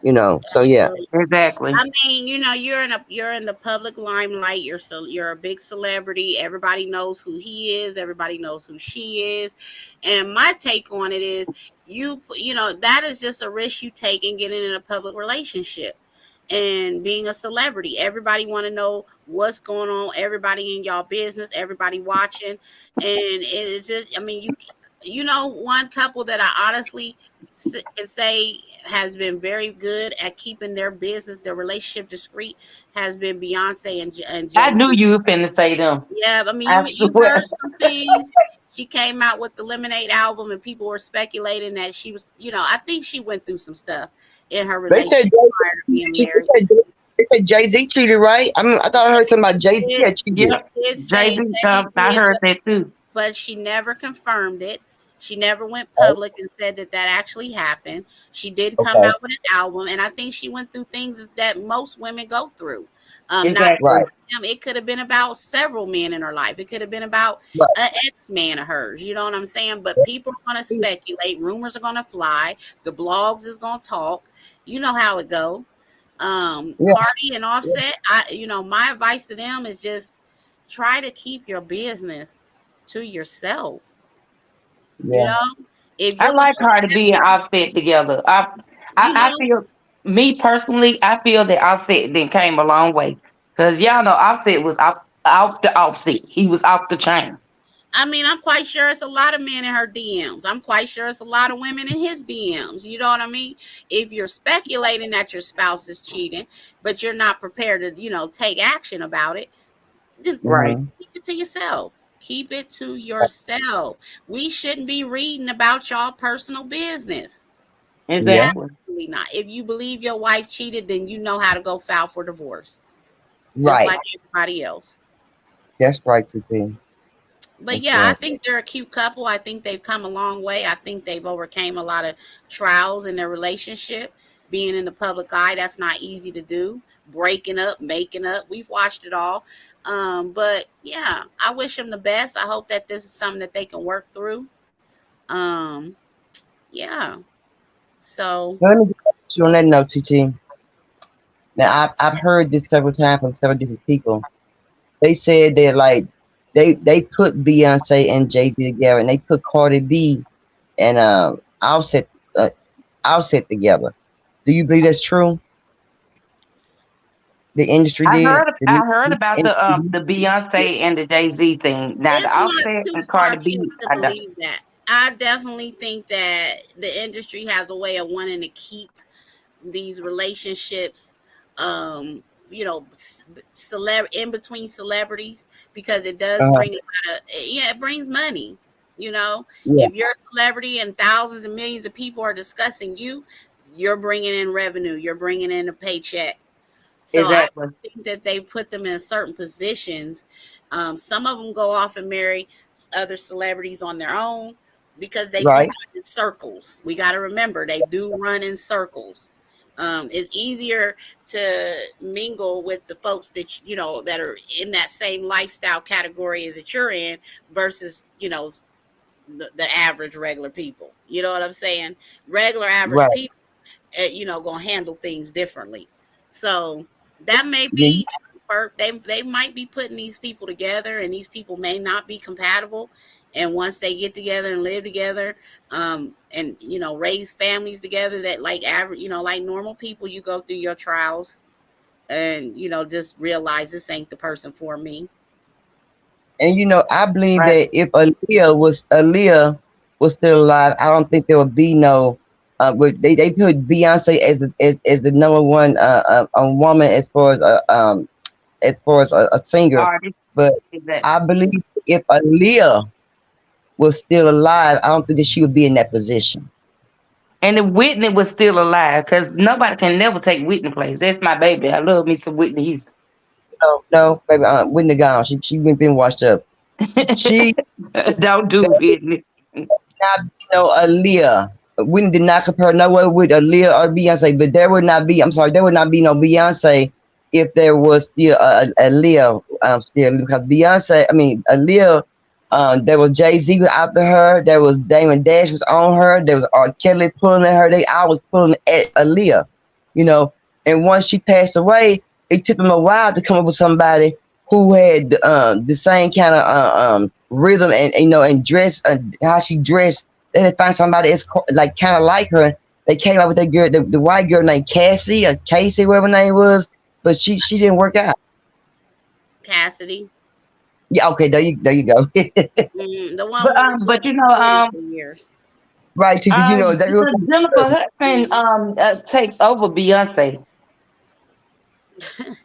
D: You know, so yeah.
E: Exactly.
C: I mean, you know, you're in the public limelight. You're a big celebrity. Everybody knows who he is. Everybody knows who she is. And my take on it is, you know, that is just a risk you take in getting in a public relationship and being a celebrity. Everybody want to know what's going on. Everybody in y'all business. Everybody watching, and it is just. I mean, you know, one couple that I honestly can say has been very good at keeping their relationship discreet has been Beyonce and Jay-Z.
E: I knew you were finna say them.
C: Yeah, I mean, you've heard some things. She came out with the Lemonade album, and people were speculating that she was, you know, I think she went through some stuff in her relationship prior to being married.
D: They said Jay-Z cheated, right? I mean, I thought I heard something about Jay-Z had cheated.
E: Jay-Z, I heard that too.
C: But she never confirmed it. She never went public and said that actually happened. She did come out with an album, and I think she went through things that most women go through.
E: Exactly.
C: Not it could have been about several men in her life. It could have been about an ex-man of hers. You know what I'm saying? But people are going to speculate. Rumors are going to fly. The blogs is going to talk. You know how it go. Cardi and Offset, my advice to them is just try to keep your business to yourself. You
D: Yeah.
C: know, if
E: I
C: you're
E: like
C: gonna,
E: Cardi B and Offset together.
C: you
E: I
C: know,
E: feel, me personally, I feel that Offset then came a long way because y'all know Offset was off the Offset. He was off the chain.
C: I mean, I'm quite sure it's a lot of men in her DMs. I'm quite sure it's a lot of women in his DMs. You know what I mean? If you're speculating that your spouse is cheating, but you're not prepared to, take action about it, then
E: Right.
D: Mm-hmm.
C: keep it to yourself. Keep it to yourself. We shouldn't be reading about y'all personal business.
D: Yeah.
E: Exactly.
C: Absolutely not. If you believe your wife cheated, then you know how to go file for divorce, just
D: Right.
C: like everybody else.
D: That's right, TT.
C: But
D: That's
C: yeah, I
D: right.
C: think they're a cute couple. I think they've come a long way. I think they've overcame a lot of trials in their relationship. Being in the public eye, that's not easy to do. Breaking up, making up. We've watched it all. But yeah, I wish them the best. I hope that this is something that they can work through. Um, yeah. So
D: Now, let me get you on that note, TT. Now, I've heard this several times from several different people. They said that like they put Beyonce and Jay Z together, and they put Cardi B and uh, Offset together. Do you believe that's true? The industry did. The
E: I
D: music
E: heard about
D: industry did?
E: the Beyonce and the Jay-Z thing. Now the
C: it's not
E: Offset
C: too
E: and
C: far
E: Cardi B,
C: fetched to
E: I don't.
C: believe that. I definitely think that the industry has a way of wanting to keep these relationships um in between celebrities, because it does
D: Uh-huh.
C: bring a lot of, yeah, it brings money.
D: Yeah.
C: If you're a celebrity and thousands and millions of people are discussing you, you're bringing in revenue, you're bringing in a paycheck. So I
E: Exactly.
C: think that they put them in certain positions. Some of them go off and marry other celebrities on their own, because they do
D: Right.
C: run in circles. We got to remember they do run in circles. It's easier to mingle with the folks that are in that same lifestyle category as that you're in, versus the average regular people. You know what I'm saying? Regular average
D: Right.
C: people gonna handle things differently. So that may
D: Yeah.
C: be they might be putting these people together, and these people may not be compatible. And once they get together and live together, and raise families together, that like average, like normal people, you go through your trials, and just realize this ain't the person for me.
D: And I believe
E: Right.
D: that if Aaliyah was still alive, I don't think there would be no. But they put Beyonce as the number one a woman as far as a singer,
E: Artist.
D: but I
E: Exactly.
D: believe if Aaliyah was still alive, I don't think that she would be in that position.
E: And if Whitney was still alive, because nobody can never take Whitney place. That's my baby. I love me some Whitney Houston.
D: No, no, baby, Whitney gone. She been washed up. She
E: Don't do Whitney.
D: not be no Aaliyah. We did not compare nowhere with Aaliyah or Beyonce, but there would not be. I'm sorry, there would not be no Beyonce if there was still Aaliyah still, because Beyonce. I mean Aaliyah. There was Jay Z was after her. There was Damon Dash was on her. There was R. Kelly pulling at her. They all was pulling at Aaliyah. You know, and once she passed away, it took them a while to come up with somebody who had the same kind of rhythm and and dress, how she dressed. Then they find somebody that's like kind of like her. They came out with that girl, the white girl named Cassie or Casey, whatever her name was, but she didn't work out.
C: Cassidy,
D: Yeah, okay, there you go.
C: the one who was
E: But
C: for years.
D: Right, Titi, is that who?
E: Jennifer Hudson takes over Beyonce. That's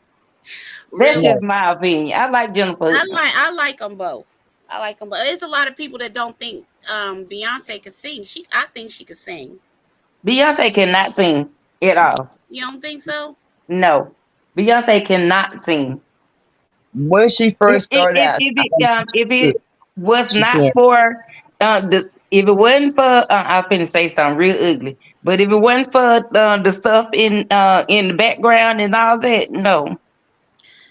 C: Really,
D: Yeah,
E: just my opinion. I like Jennifer Hudson.
C: I like them both. I like them both. There's a lot of people that don't think Beyonce could sing. I think she could sing.
E: Beyonce cannot sing at all.
C: You don't think so?
E: No, Beyonce cannot sing.
D: when she first started out, I think
E: If
D: she
E: it was
D: she
E: not
D: can.
E: for if it wasn't for I'm finna say something real ugly, but if it wasn't for the stuff in the background and all that, no,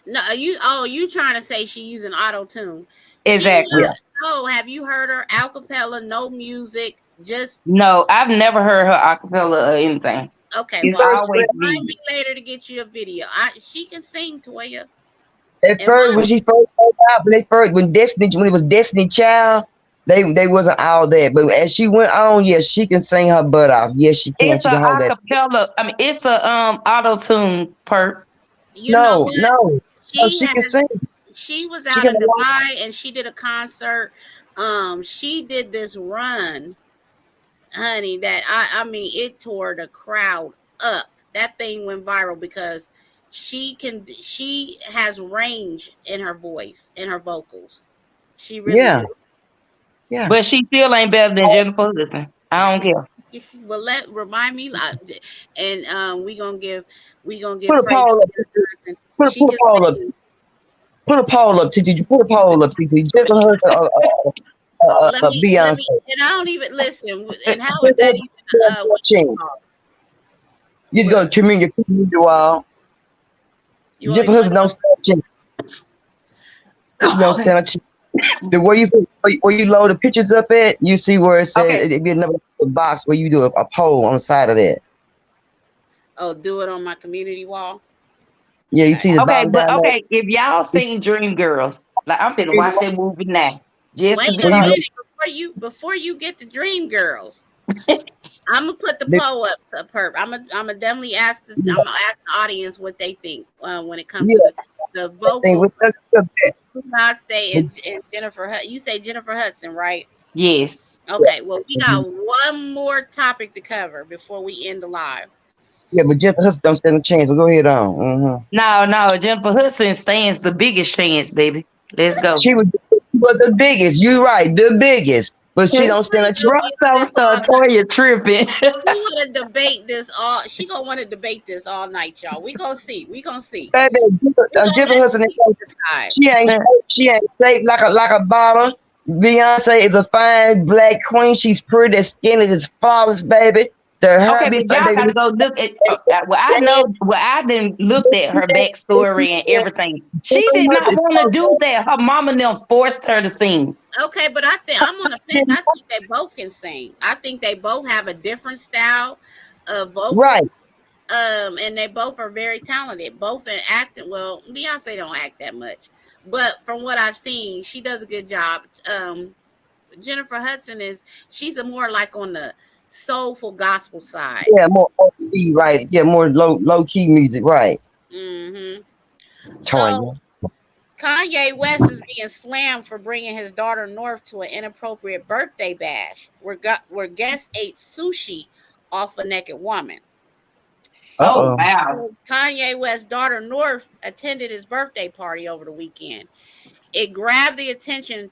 C: No, you trying to say she using auto tune? She
E: exactly.
D: Yeah,
C: does. No, have you heard her a cappella, no music, just
E: No, I've never heard her acapella or anything.
C: okay.
E: It's
C: Well,
D: first
E: always
C: find
E: me.
C: me later to get you a video. She can sing, Toya.
D: At
C: And
D: first, when she first came out, when it was Destiny Child, they wasn't all that. But as she went on, yes, she can sing her butt off. Yes, she can.
E: It's
D: She
E: a
D: can hold that.
E: acapella. I mean, it's a auto tune perp.
C: you know
D: No,
C: what?
D: no, no,
C: She
D: she can
C: has
D: sing.
C: she was
D: She
C: out
D: can.
C: in Dubai and she did a concert. She did this run, honey, that I mean it tore the crowd up. That thing went viral because she has range in her voice, in her vocals. She really
D: Yeah,
C: do.
D: yeah.
E: But she still ain't better than Jennifer Hudson. I don't care.
C: Well, remind me, and we gonna
D: Put
C: give
D: a
C: praise
D: poll
C: to
D: up.
C: Jennifer. She
D: Put a
C: can
D: poll up.
C: sing.
D: Put a poll up, TT. Put a poll up, TT. Jennifer Hudson,
C: Let
D: Beyonce.
C: me, and I don't even listen. And how is
D: Jennifer
C: that
D: Hudson,
C: even? What you
D: Ching.
C: call?
D: You go
C: What
D: to community wall.
C: you want me
D: Jennifer
C: to
D: Hudson
C: put?
D: don't stand ching. She don't stand a ching. The way you load the pictures up at, you see where it says
E: Okay.
D: it be another box where you do a poll on the side of that.
C: Oh, do it on my community wall.
D: Yeah, you
C: Okay.
D: see the
E: Okay,
D: bottom
E: but
D: down there.
E: okay, if y'all seen Dreamgirls, like I'm finna watch that movie now. Just
C: Wait
E: to
C: a
E: be
D: Where you
E: honest.
C: minute before you get to Dream Girls. I'm gonna put the
D: look,
C: poll up, perp. I'm gonna definitely ask I'm gonna ask the audience what they think when it comes
D: yeah,
C: to the
D: thing
C: vocals.
D: with that.
C: Beyonce and Jennifer Hudson. You say Jennifer Hudson, right?
E: Yes.
C: Okay. Well, we got
D: Mhm.
C: one more topic to cover before we end the live.
D: Yeah, but Jennifer Hudson don't stand a chance. But go ahead on. Mm-hmm.
E: No, Jennifer Hudson stands the biggest chance, baby. Let's go.
D: She was the biggest. You right, the biggest. But she don't stand a chance.
E: Bro, so Toya tripping.
C: We want to debate this all. She gonna want to debate this all night, y'all. We gonna see. We gonna see.
D: Baby,
C: We gonna
D: Jennifer
C: let
D: Hudson,
C: people decide.
D: she ain't shaped like a bottle. Beyonce is a fine black queen. She's pretty, the skin is flawless, baby. The hair
E: Okay,
D: be
E: but y'all gotta go look at. Well, I know. Well, I didn't looked at her backstory and everything. She did not want to do that. Her mama them forced her to sing.
C: Okay, but I think I'm on the fence. I think they both can sing. I think they both have a different style of vocal.
D: Right.
C: And they both are very talented. Both in acting. Well, Beyonce don't act that much, but from what I've seen, she does a good job. Jennifer Hudson she's a more like on the soulful gospel side.
D: Yeah, more key, right. Yeah, more low key music, right.
C: Mm-hmm.
D: Toya.
C: So Kanye West is being slammed for bringing his daughter North to an inappropriate birthday bash where guests ate sushi off a naked woman.
E: Oh wow!
C: Kanye West's daughter North attended his birthday party over the weekend. It grabbed the attention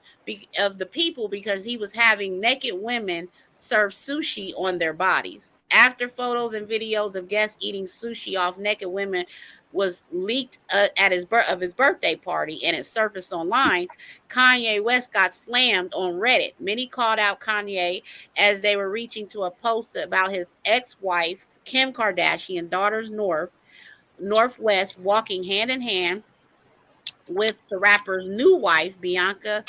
C: of the people because he was having naked women serve sushi on their bodies. After photos and videos of guests eating sushi off naked women was leaked at his birthday party and it surfaced online, Kanye West got slammed on Reddit. Many called out Kanye as they were reaching to a post about his ex-wife Kim Kardashian, daughters North West walking hand in hand with the rapper's new wife Bianca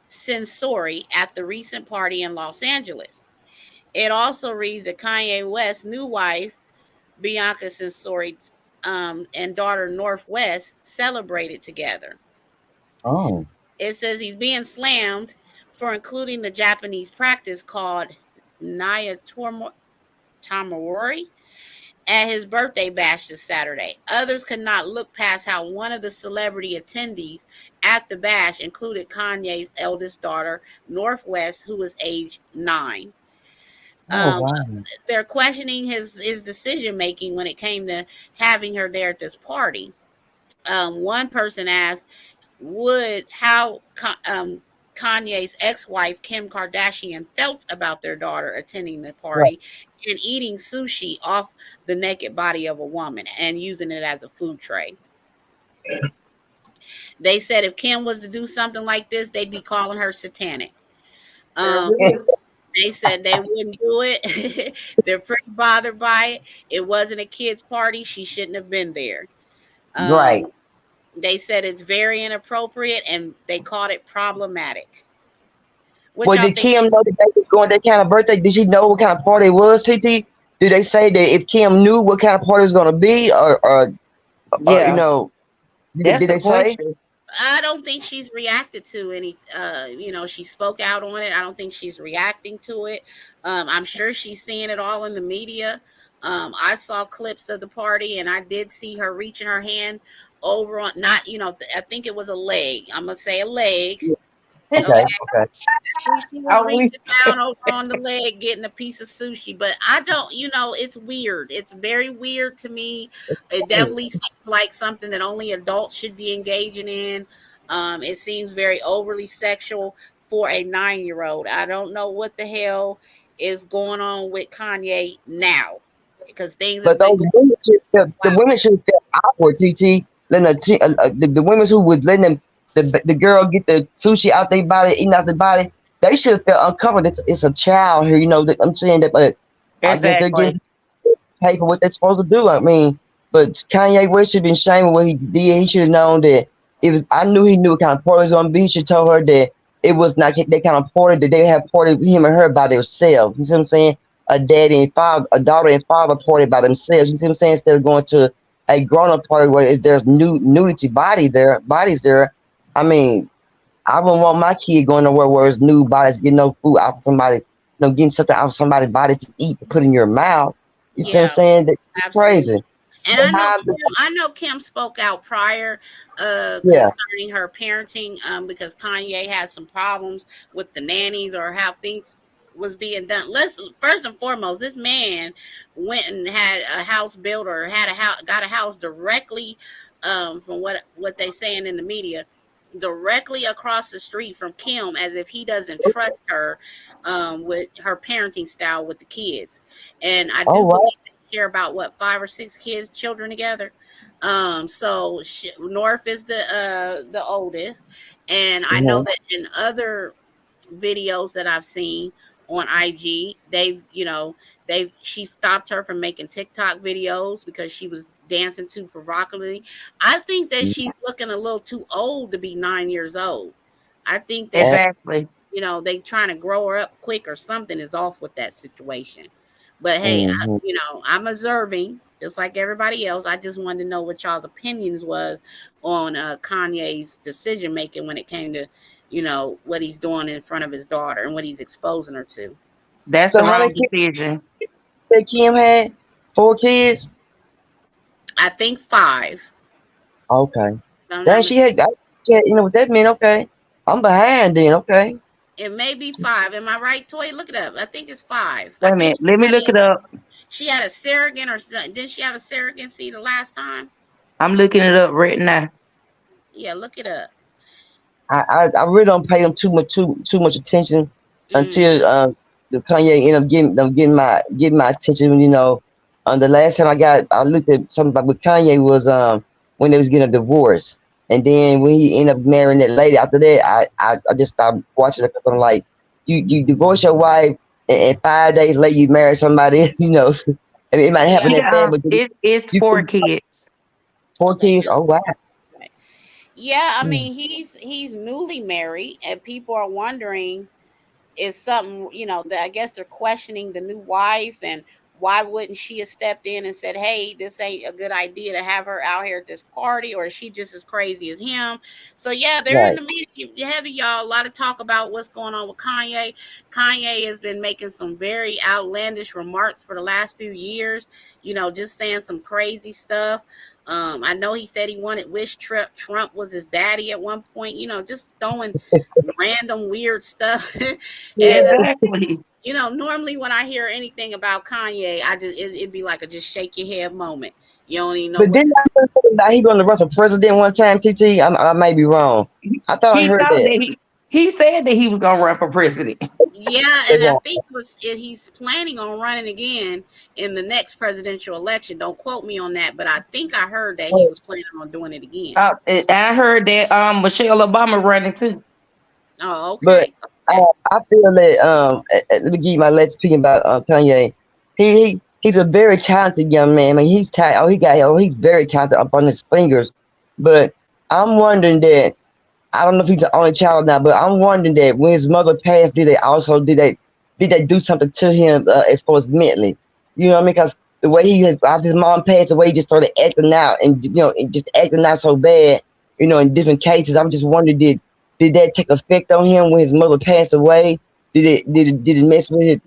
C: Censori at the recent party in Los Angeles. It also reads that Kanye West's new wife Bianca Censori and daughter North West celebrated together.
D: Oh.
C: It says he's being slammed for including the Japanese practice called Naya Tamori at his birthday bash this Saturday. Others could not look past how one of the celebrity attendees at the bash included Kanye's eldest daughter, North West, who was age 9.
D: Wow.
C: They're questioning his decision making when it came to having her there at this party. One person asked, how Kanye's ex-wife Kim Kardashian felt about their daughter attending the party and eating sushi off the naked body of a woman and using it as a food tray. They said if Kim was to do something like this, they'd be calling her satanic. They said they wouldn't do it. They're pretty bothered by it. It wasn't a kid's party. She shouldn't have been there.
D: Right.
C: They said it's very inappropriate and they called it problematic.
D: Well, did Kim know that they was going that kind of birthday? Did she know what kind of party it was, TT? Did they say that if Kim knew what kind of party it was going to be or you know?
E: That's
D: Did
E: the
D: they say?
E: question.
C: I don't think she's reacted to any. She spoke out on it. I don't think she's reacting to it. I'm sure she's seeing it all in the media. I saw clips of the party, and I did see her reaching her hand over on not. I think it was a leg. I'm gonna say a leg.
D: Okay,
C: Okay,
D: okay.
C: she was
E: Are we?
C: reaching down over on the leg, getting a piece of sushi. But I don't. It's weird. It's very weird to me. It definitely seems like something that only adults should be engaging in. It seems very overly sexual for a 9-year-old. I don't know what the hell is going on with Kanye now, because things
D: But
C: have been
D: those
C: going
D: women should feel, the
C: on.
D: women should feel awkward, TT. Letting the women who was letting them, the girl get the sushi out their body, eating out their body, they should feel uncomfortable. It's a child here, that I'm saying that, but I guess they're
E: Exactly.
D: getting paid for what they're supposed to do. I mean, but Kanye West should be ashamed of what he did. He should have known that it was. I knew he knew what kind of party it was gonna be. He should tell her that it was not that kind of party, that they have party him and her by themselves. You see what I'm saying? A daddy and father, a daughter and father party by themselves. You see what I'm saying? Instead of going to a grown up party where there's nudity bodies there. I mean, I wouldn't want my kid going nowhere where there's nude bodies, getting no food out of somebody, getting something out of somebody's body to eat, to put in your mouth. You see what I'm
C: Yeah,
D: saying? That's
C: absolutely.
D: crazy.
C: And
D: But how
C: I know Kim spoke out prior
D: yeah.
C: concerning her parenting, because Kanye had some problems with the nannies or how things was being done. Let's first and foremost, this man went and had a house built, or got a house directly, from what they saying in the media, directly across the street from Kim, as if he doesn't trust her with her parenting style with the kids. And I
D: Oh
C: do
D: wow.
C: believe they share about 5 or 6 children together. So North is the oldest, and I know
D: Mhm.
C: that in other videos that I've seen on IG, she stopped her from making TikTok videos because she was dancing too provocatively. I think that she's looking a little too old to be 9 years old. I think that
D: And,
E: Exactly.
C: they trying to grow her up quick, or something is off with that situation. But hey,
D: mhm.
C: I'm observing just like everybody else. I just wanted to know what y'all's opinions was on Kanye's decision making when it came to, what he's doing in front of his daughter and what he's exposing her to.
E: That's
D: So
E: the
D: how many
E: wrong
D: kids
E: decision.
D: did Kim had? 4 kids?
C: I think 5.
D: Okay.
C: If I'm
D: Then
C: not
D: she had, what that mean? Okay. I'm behind then, okay.
C: It may be 5. Am I right, Toy? Look it up. I think it's 5. I
E: Wait a
C: think
E: minute. Let me look it up.
C: she had a surrogate, or didn't she have a surrogacy the last time?
E: I'm looking it up right now.
C: Yeah, look it up.
D: I really don't pay them too much attention until the Kanye end up getting my attention. The last time I looked at something about with Kanye was when they was getting a divorce, and then when he ended up marrying that lady. After that, I just stopped watching it, because I'm like, you divorce your wife, and 5 days later you marry somebody else. I mean, it might happen that fast, but
E: It's
D: you
E: 4
D: can
E: kids.
D: 4
C: Okay.
D: kids. Oh wow.
C: Yeah, I mean, he's newly married, and people are wondering, is something, that I guess they're questioning the new wife, and why wouldn't she have stepped in and said, hey, this ain't a good idea to have her out here at this party, or is she just as crazy as him? So yeah, they're in
D: Right.
C: the media heavy, y'all. A lot of talk about what's going on with Kanye. Kanye has been making some very outlandish remarks for the last few years, just saying some crazy stuff. I know he said he wished Trump was his daddy at one point, just throwing random weird stuff. And
E: Exactly.
C: normally when I hear anything about Kanye, it'd be like a just shake your head moment. You don't even know
D: But
C: what
D: didn't I hear something about he going to run for president one time, TT? I may be wrong. I thought I
E: He
D: heard
E: thought
D: that.
E: that he said that he was gonna run for president.
C: Yeah, and I think he's planning on running again in the next presidential election. Don't quote me on that, but I think I heard that he was planning on doing it again.
E: And I heard that Michelle Obama running too.
C: Oh,
D: But
C: okay. Okay.
D: I feel that let me give you my last opinion about Kanye. He's a very talented young man. I mean, he's he's very talented up on his fingers. But I'm wondering that, I don't know if he's the only child now, but I'm wondering that when his mother passed, did they do something to him as far as mentally? You know what I mean? Because the way he has after his mom passed away, he just started acting out and and just acting out so bad, in different cases. I'm just wondering, did that take effect on him when his mother passed away? Did it mess with his,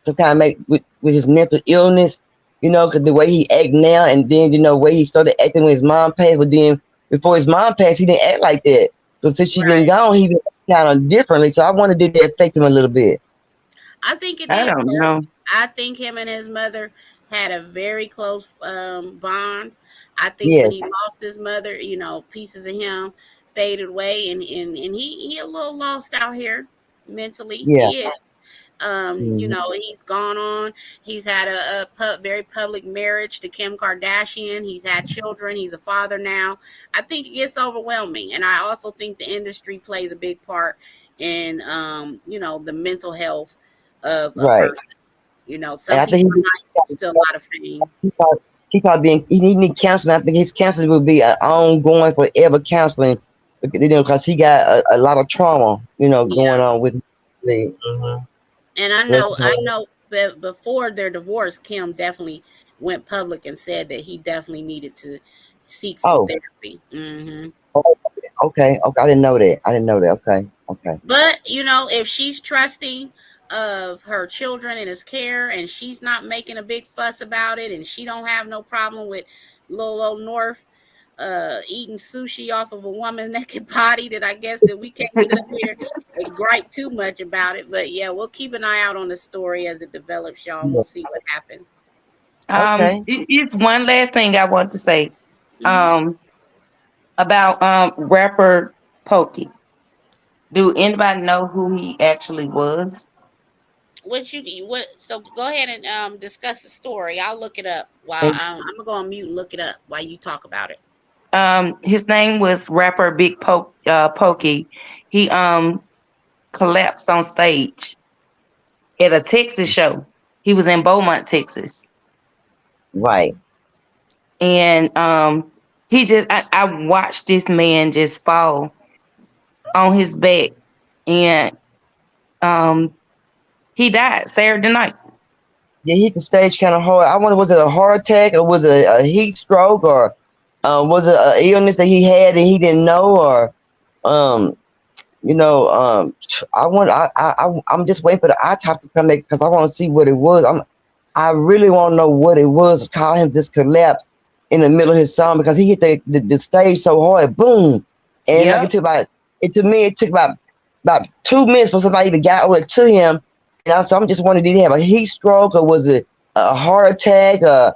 D: some kind of make with his mental illness? Because the way he act now, and then the way he started acting when his mom passed, but then before his mom passed, he didn't act like that. So since she been gone, he been kind of differently. So I wonder, did that affect him a little bit?
C: I think it
E: I
C: did.
E: don't know.
C: I think him and his mother had a very close bond. I think when
D: Yes.
C: he lost his mother, pieces of him faded away, and he a little lost out here mentally.
D: Yeah.
C: He is.
D: Mhm.
C: He's gone on. He's had a very public marriage to Kim Kardashian. He's had children. He's a father now. I think it gets overwhelming, and I also think the industry plays a big part in, the mental health of a
D: Right.
C: person.
D: And
C: Some
D: I think
C: people might still a lot of fame.
D: he probably he need counseling. I think his counseling will be an ongoing, forever counseling, because he got a lot of trauma,
C: Yeah,
D: going on with the. Mhm.
C: and I know,
D: Bless his heart.
C: that before their divorce, Kim definitely went public and said that he definitely needed to seek some
D: Oh,
C: therapy.
D: okay. I didn't know that. Okay.
C: But if she's trusting of her children in his care, and she's not making a big fuss about it, and she don't have no problem with little old North eating sushi off of a woman's naked body, that I guess that we can't sit up here and gripe too much about it. But yeah, we'll keep an eye out on the story as it develops, y'all, and
D: Yeah.
C: we'll see what happens.
D: Okay.
E: It's one last thing I want to say.
C: hmm
E: Um, about rapper Pokey. Do anybody know who he actually was?
C: So go ahead and discuss the story. I'll look it up while
D: And
C: I'm gonna go on mute and look it up while you talk about it.
E: His name was rapper Pokey. He collapsed on stage at a Texas show. He was in Beaumont, Texas,
D: right.
E: and I watched this man just fall on his back, and um he died Saturday night.
D: Yeah, he hit the stage kind of hard. I wonder, was it a heart attack, or was it a heat stroke, or was it an illness that he had and he didn't know, or um, I want I'm just waiting for the autopsy to come back because I want to see what it was. I really want to know what it was to call him just collapse in the middle of his song, because he hit the stage so hard, boom, and like
E: Yep.
D: it took about 2 minutes for somebody to get over to him. So I'm just wondering, did he have a heat stroke, or was it a heart attack, or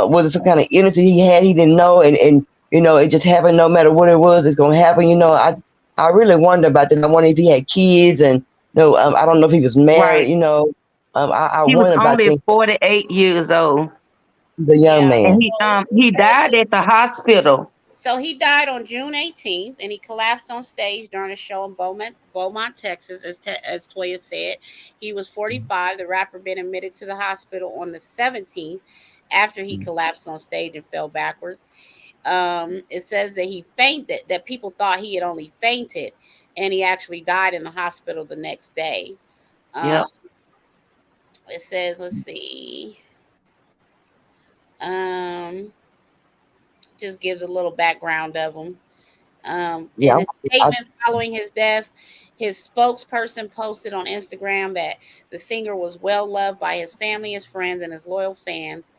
D: was it some kind of illness that he had he didn't know, and it just happened. No matter what it was, it's gonna happen. I really wonder about that. I wonder if he had kids, and I don't know if he was married.
E: Right.
D: I
E: He was
D: wonder about
E: only
D: things.
E: 48 years old,
D: The young
C: Yeah.
E: and
D: man.
E: he died at the hospital.
C: So he died on June 18th, and he collapsed on stage during a show in Beaumont, Texas, as Toya said. He was 45. The rapper been admitted to the hospital on the 17th after he collapsed on stage and fell backwards. It says that he fainted, that people thought he had only fainted, and he actually died in the hospital the next day. Um,
E: Yep.
C: it says, let's see. Um, just gives a little background of him. In
D: Yeah.
C: a statement following his death, his spokesperson posted on Instagram that the singer was well loved by his family, his friends, and his loyal fans,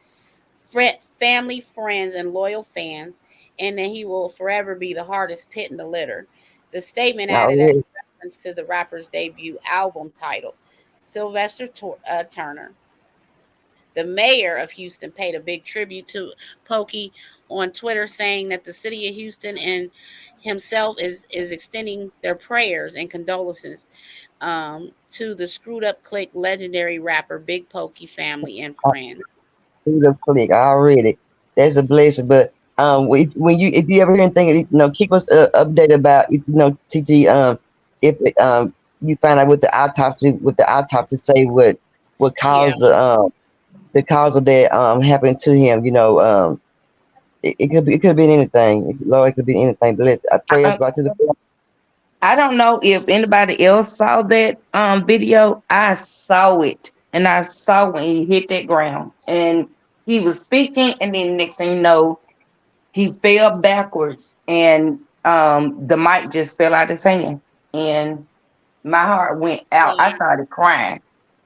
C: family, friends, and loyal fans, and that he will forever be the hardest pit in the litter. The statement
D: Oh,
C: added
D: yeah.
C: a reference to the rapper's debut album title, Sylvester Turner. The mayor of Houston paid a big tribute to Pokey on Twitter, saying that the city of Houston and himself is extending their prayers and condolences to the screwed up clique legendary rapper Big Pokey family and friends.
D: Through the click already. That's a blessing. But if you ever hear anything, keep us updated about TT. If you find out what the autopsy say what
C: Yeah.
D: caused the cause of that happening to him. It could be anything. Lord, it could be anything. But I pray us
E: I,
D: go to the.
E: I don't know if anybody else saw that video. I saw it, and I saw when he hit that ground, and he was speaking, and then next thing you know, he fell backwards, and the mic just fell out his hand, and my heart went out. I started crying.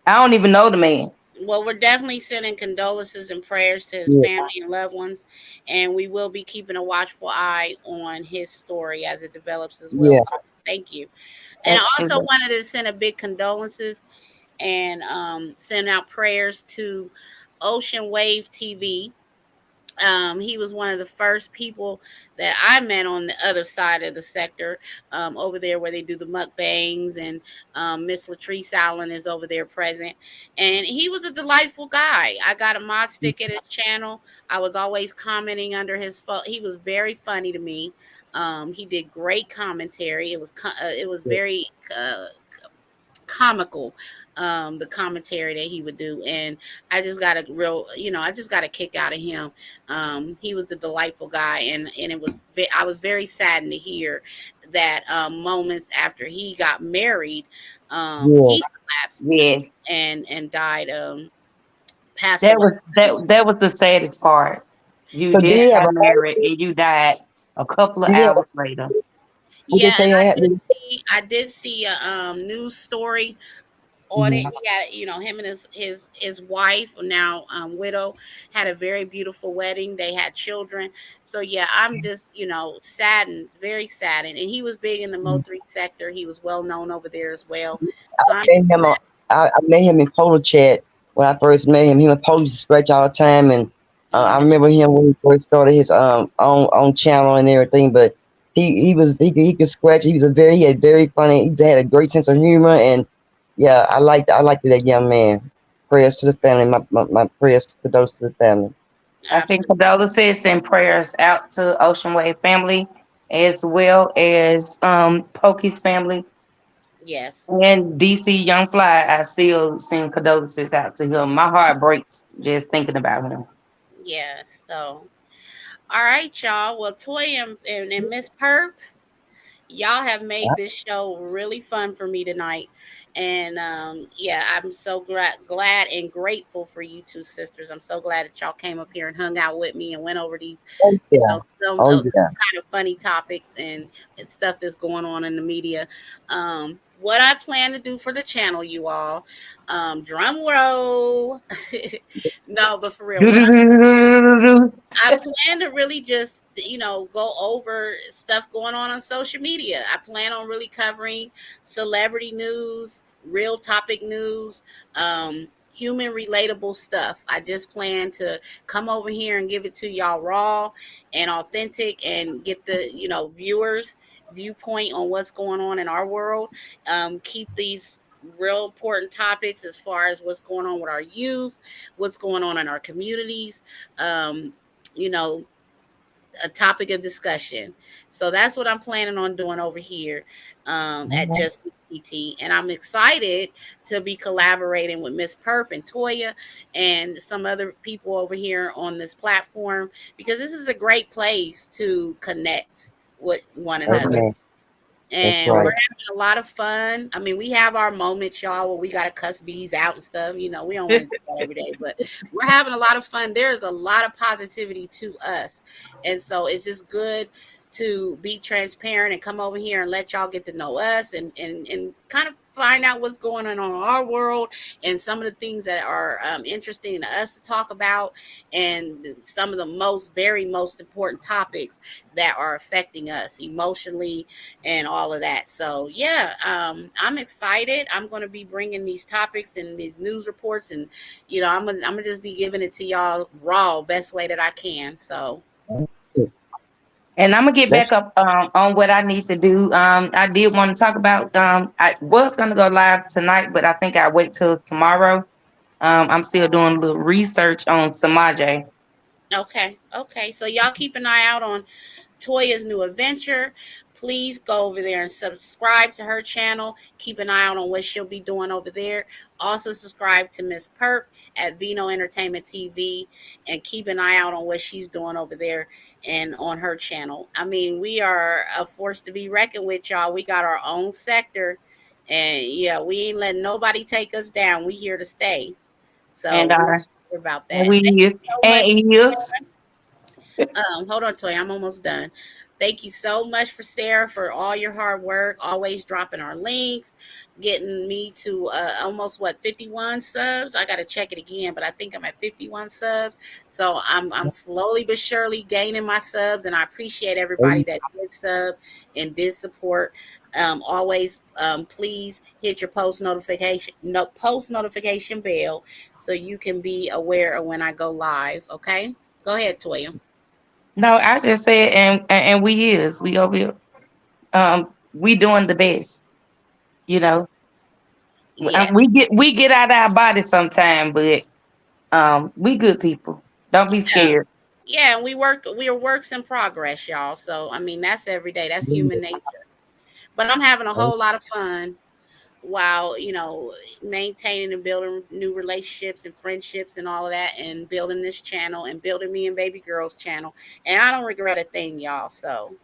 E: I don't even know the man.
C: Well, we're definitely sending condolences and prayers to his
D: Yeah,
C: family and loved ones, and we will be keeping a watchful eye on his story as it develops as well.
D: yeah.
C: So thank you. And I also
E: Mhm.
C: wanted to send a big condolences and send out prayers to Ocean Wave TV. He was one of the first people that I met on the other side of the sector, over there where they do the mukbangs, and Miss Latrice Allen is over there present. And he was a delightful guy. I got a mod stick at his channel. I was always commenting under his phone. He was very funny to me. He did great commentary. It was very comical, the commentary that he would do, and I just got a real, I just got a kick out of him. He was a delightful guy, and I was very saddened to hear that moments after he got married,
D: Yeah.
C: he collapsed
E: Yes,
C: and died, passed
E: that
C: away.
E: was that was the saddest part. You
D: So did
E: just
D: he have
E: got
D: a heart
E: married and you died a couple of
D: did he have
E: hours later.
D: would you
C: Yeah, and
D: say he had
C: I did see a news story on it.
D: Mhm.
C: He had, him and his wife, now widow, had a very beautiful wedding. They had children. So yeah, I'm just, saddened, very saddened. And he was big in the Mo3 sector. He was well known over there as well. So I'm
D: met him on, I met him in Polo Chat when I first met him. Him and Polo used to scratch all the time, and I
C: mm,
D: remember him when he first started his own channel and everything. But he could scratch. He had very funny. He had a great sense of humor, and yeah, I liked that young man. Prayers to the family. My prayers for those to the family.
E: I think
C: absolutely.
E: condolences and prayers out to Ocean Wave family as well as Pokey's family
C: Yes.
E: and DC Young Fly. I still send condolences out to him. My heart breaks just thinking about him.
C: Yes. So all right, y'all. Well, Toy and Miss Perp, y'all have made this show really fun for me tonight. And yeah, I'm so glad and grateful for you two sisters. I'm so glad that y'all came up here and hung out with me and went over these,
D: Oh yeah.
C: some
D: Oh yeah.
C: kind of funny topics and stuff that's going on in the media. What I plan to do for the channel, you all, drum roll. No, but for real, I plan to really just, go over stuff going on social media. I plan on really covering celebrity news, real topic news, human relatable stuff. I just plan to come over here and give it to y'all raw and authentic and get the, viewers viewpoint on what's going on in our world. Keep these real important topics as far as what's going on with our youth, what's going on in our communities. You know, a topic of discussion. So that's what I'm planning on doing over here, at
D: Mhm.
C: Just PT. And I'm excited to be collaborating with Miss Perp and Toya and some other people over here on this platform, because this is a great place to connect with one another.
D: Amen. That's
C: And we're
D: right.
C: having a lot of fun. I mean, we have our moments, y'all, where we gotta cuss bees out and stuff. We don't want to do that every day, but we're having a lot of fun. There's a lot of positivity to us, and so it's just good to be transparent and come over here and let y'all get to know us and kind of find out what's going on in our world and some of the things that are interesting to us to talk about, and some of the very most important topics that are affecting us emotionally and all of that. So yeah, I'm excited. I'm going to be bringing these topics and these news reports, and I'm gonna just be giving it to y'all raw, best way that I can. So
E: And I'm gonna get
D: That's
E: back up on what I need to do. I did want to talk about. I was gonna go live tonight, but I think I wait till tomorrow. I'm still doing a little research on Samaje.
C: okay, okay. So y'all keep an eye out on Toya's new adventure. Please go over there and subscribe to her channel. Keep an eye out on what she'll be doing over there. Also subscribe to Miss Perp at Vino Entertainment TV, and keep an eye out on what she's doing over there and on her channel. I mean, we are a force to be reckoned with, y'all. We got our own sector, and yeah, we ain't letting nobody take us down. We here to stay. So
E: And
C: we're about that.
E: We
C: Thank you
E: is.
C: so much.
E: And is.
C: Hold on, Toy. I'm almost done. Thank you so much for Sarah for all your hard work, always dropping our links, getting me to almost 51 subs. I gotta check it again, but I think I'm at 51 subs. So I'm slowly but surely gaining my subs, and I appreciate everybody that did sub and did support. Always please hit your post notification bell so you can be aware of when I go live. Okay, go ahead, Toya.
E: No, I just said, and we over here. We doing the best, you know.
C: Yes.
E: We get out of our body sometime, but we good people. Don't be scared.
C: Yeah, and we are works in progress, y'all. So I mean that's every day. That's human nature. But I'm having a whole lot of fun while, maintaining and building new relationships and friendships and all of that, and building this channel and building me and baby girl's channel. And I don't regret a thing, y'all. So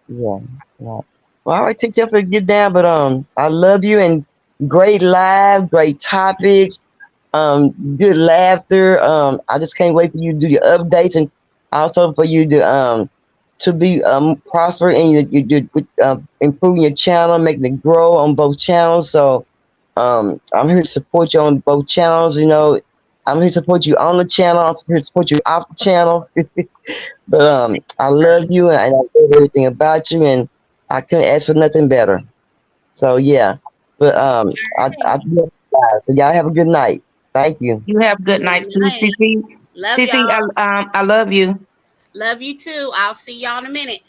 D: Yeah. Yeah. Well, all right, take care for get down, but I love you and great live, great topics, good laughter. I just can't wait for you to do your updates and also for you to be prosper and improving your channel, making it grow on both channels. So I'm here to support you on both channels. I'm here to support you on the channel. I'm here to support you off the channel. But I love you and I love everything about you, and I couldn't ask for nothing better. So yeah, but I love you guys. So y'all have a good night. Thank you.
E: You have a good
C: good
E: night too,
C: night.
E: Titi.
C: Love
E: Titi,
C: y'all.
E: I love you.
C: Love you too. I'll see y'all in a minute.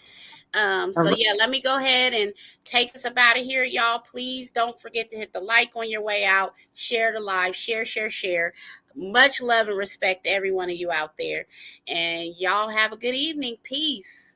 C: So yeah, let me go ahead and take us up out of here, y'all. Please don't forget to hit the like on your way out, share the live, share. Much love and respect to every one of you out there. And y'all have a good evening. Peace.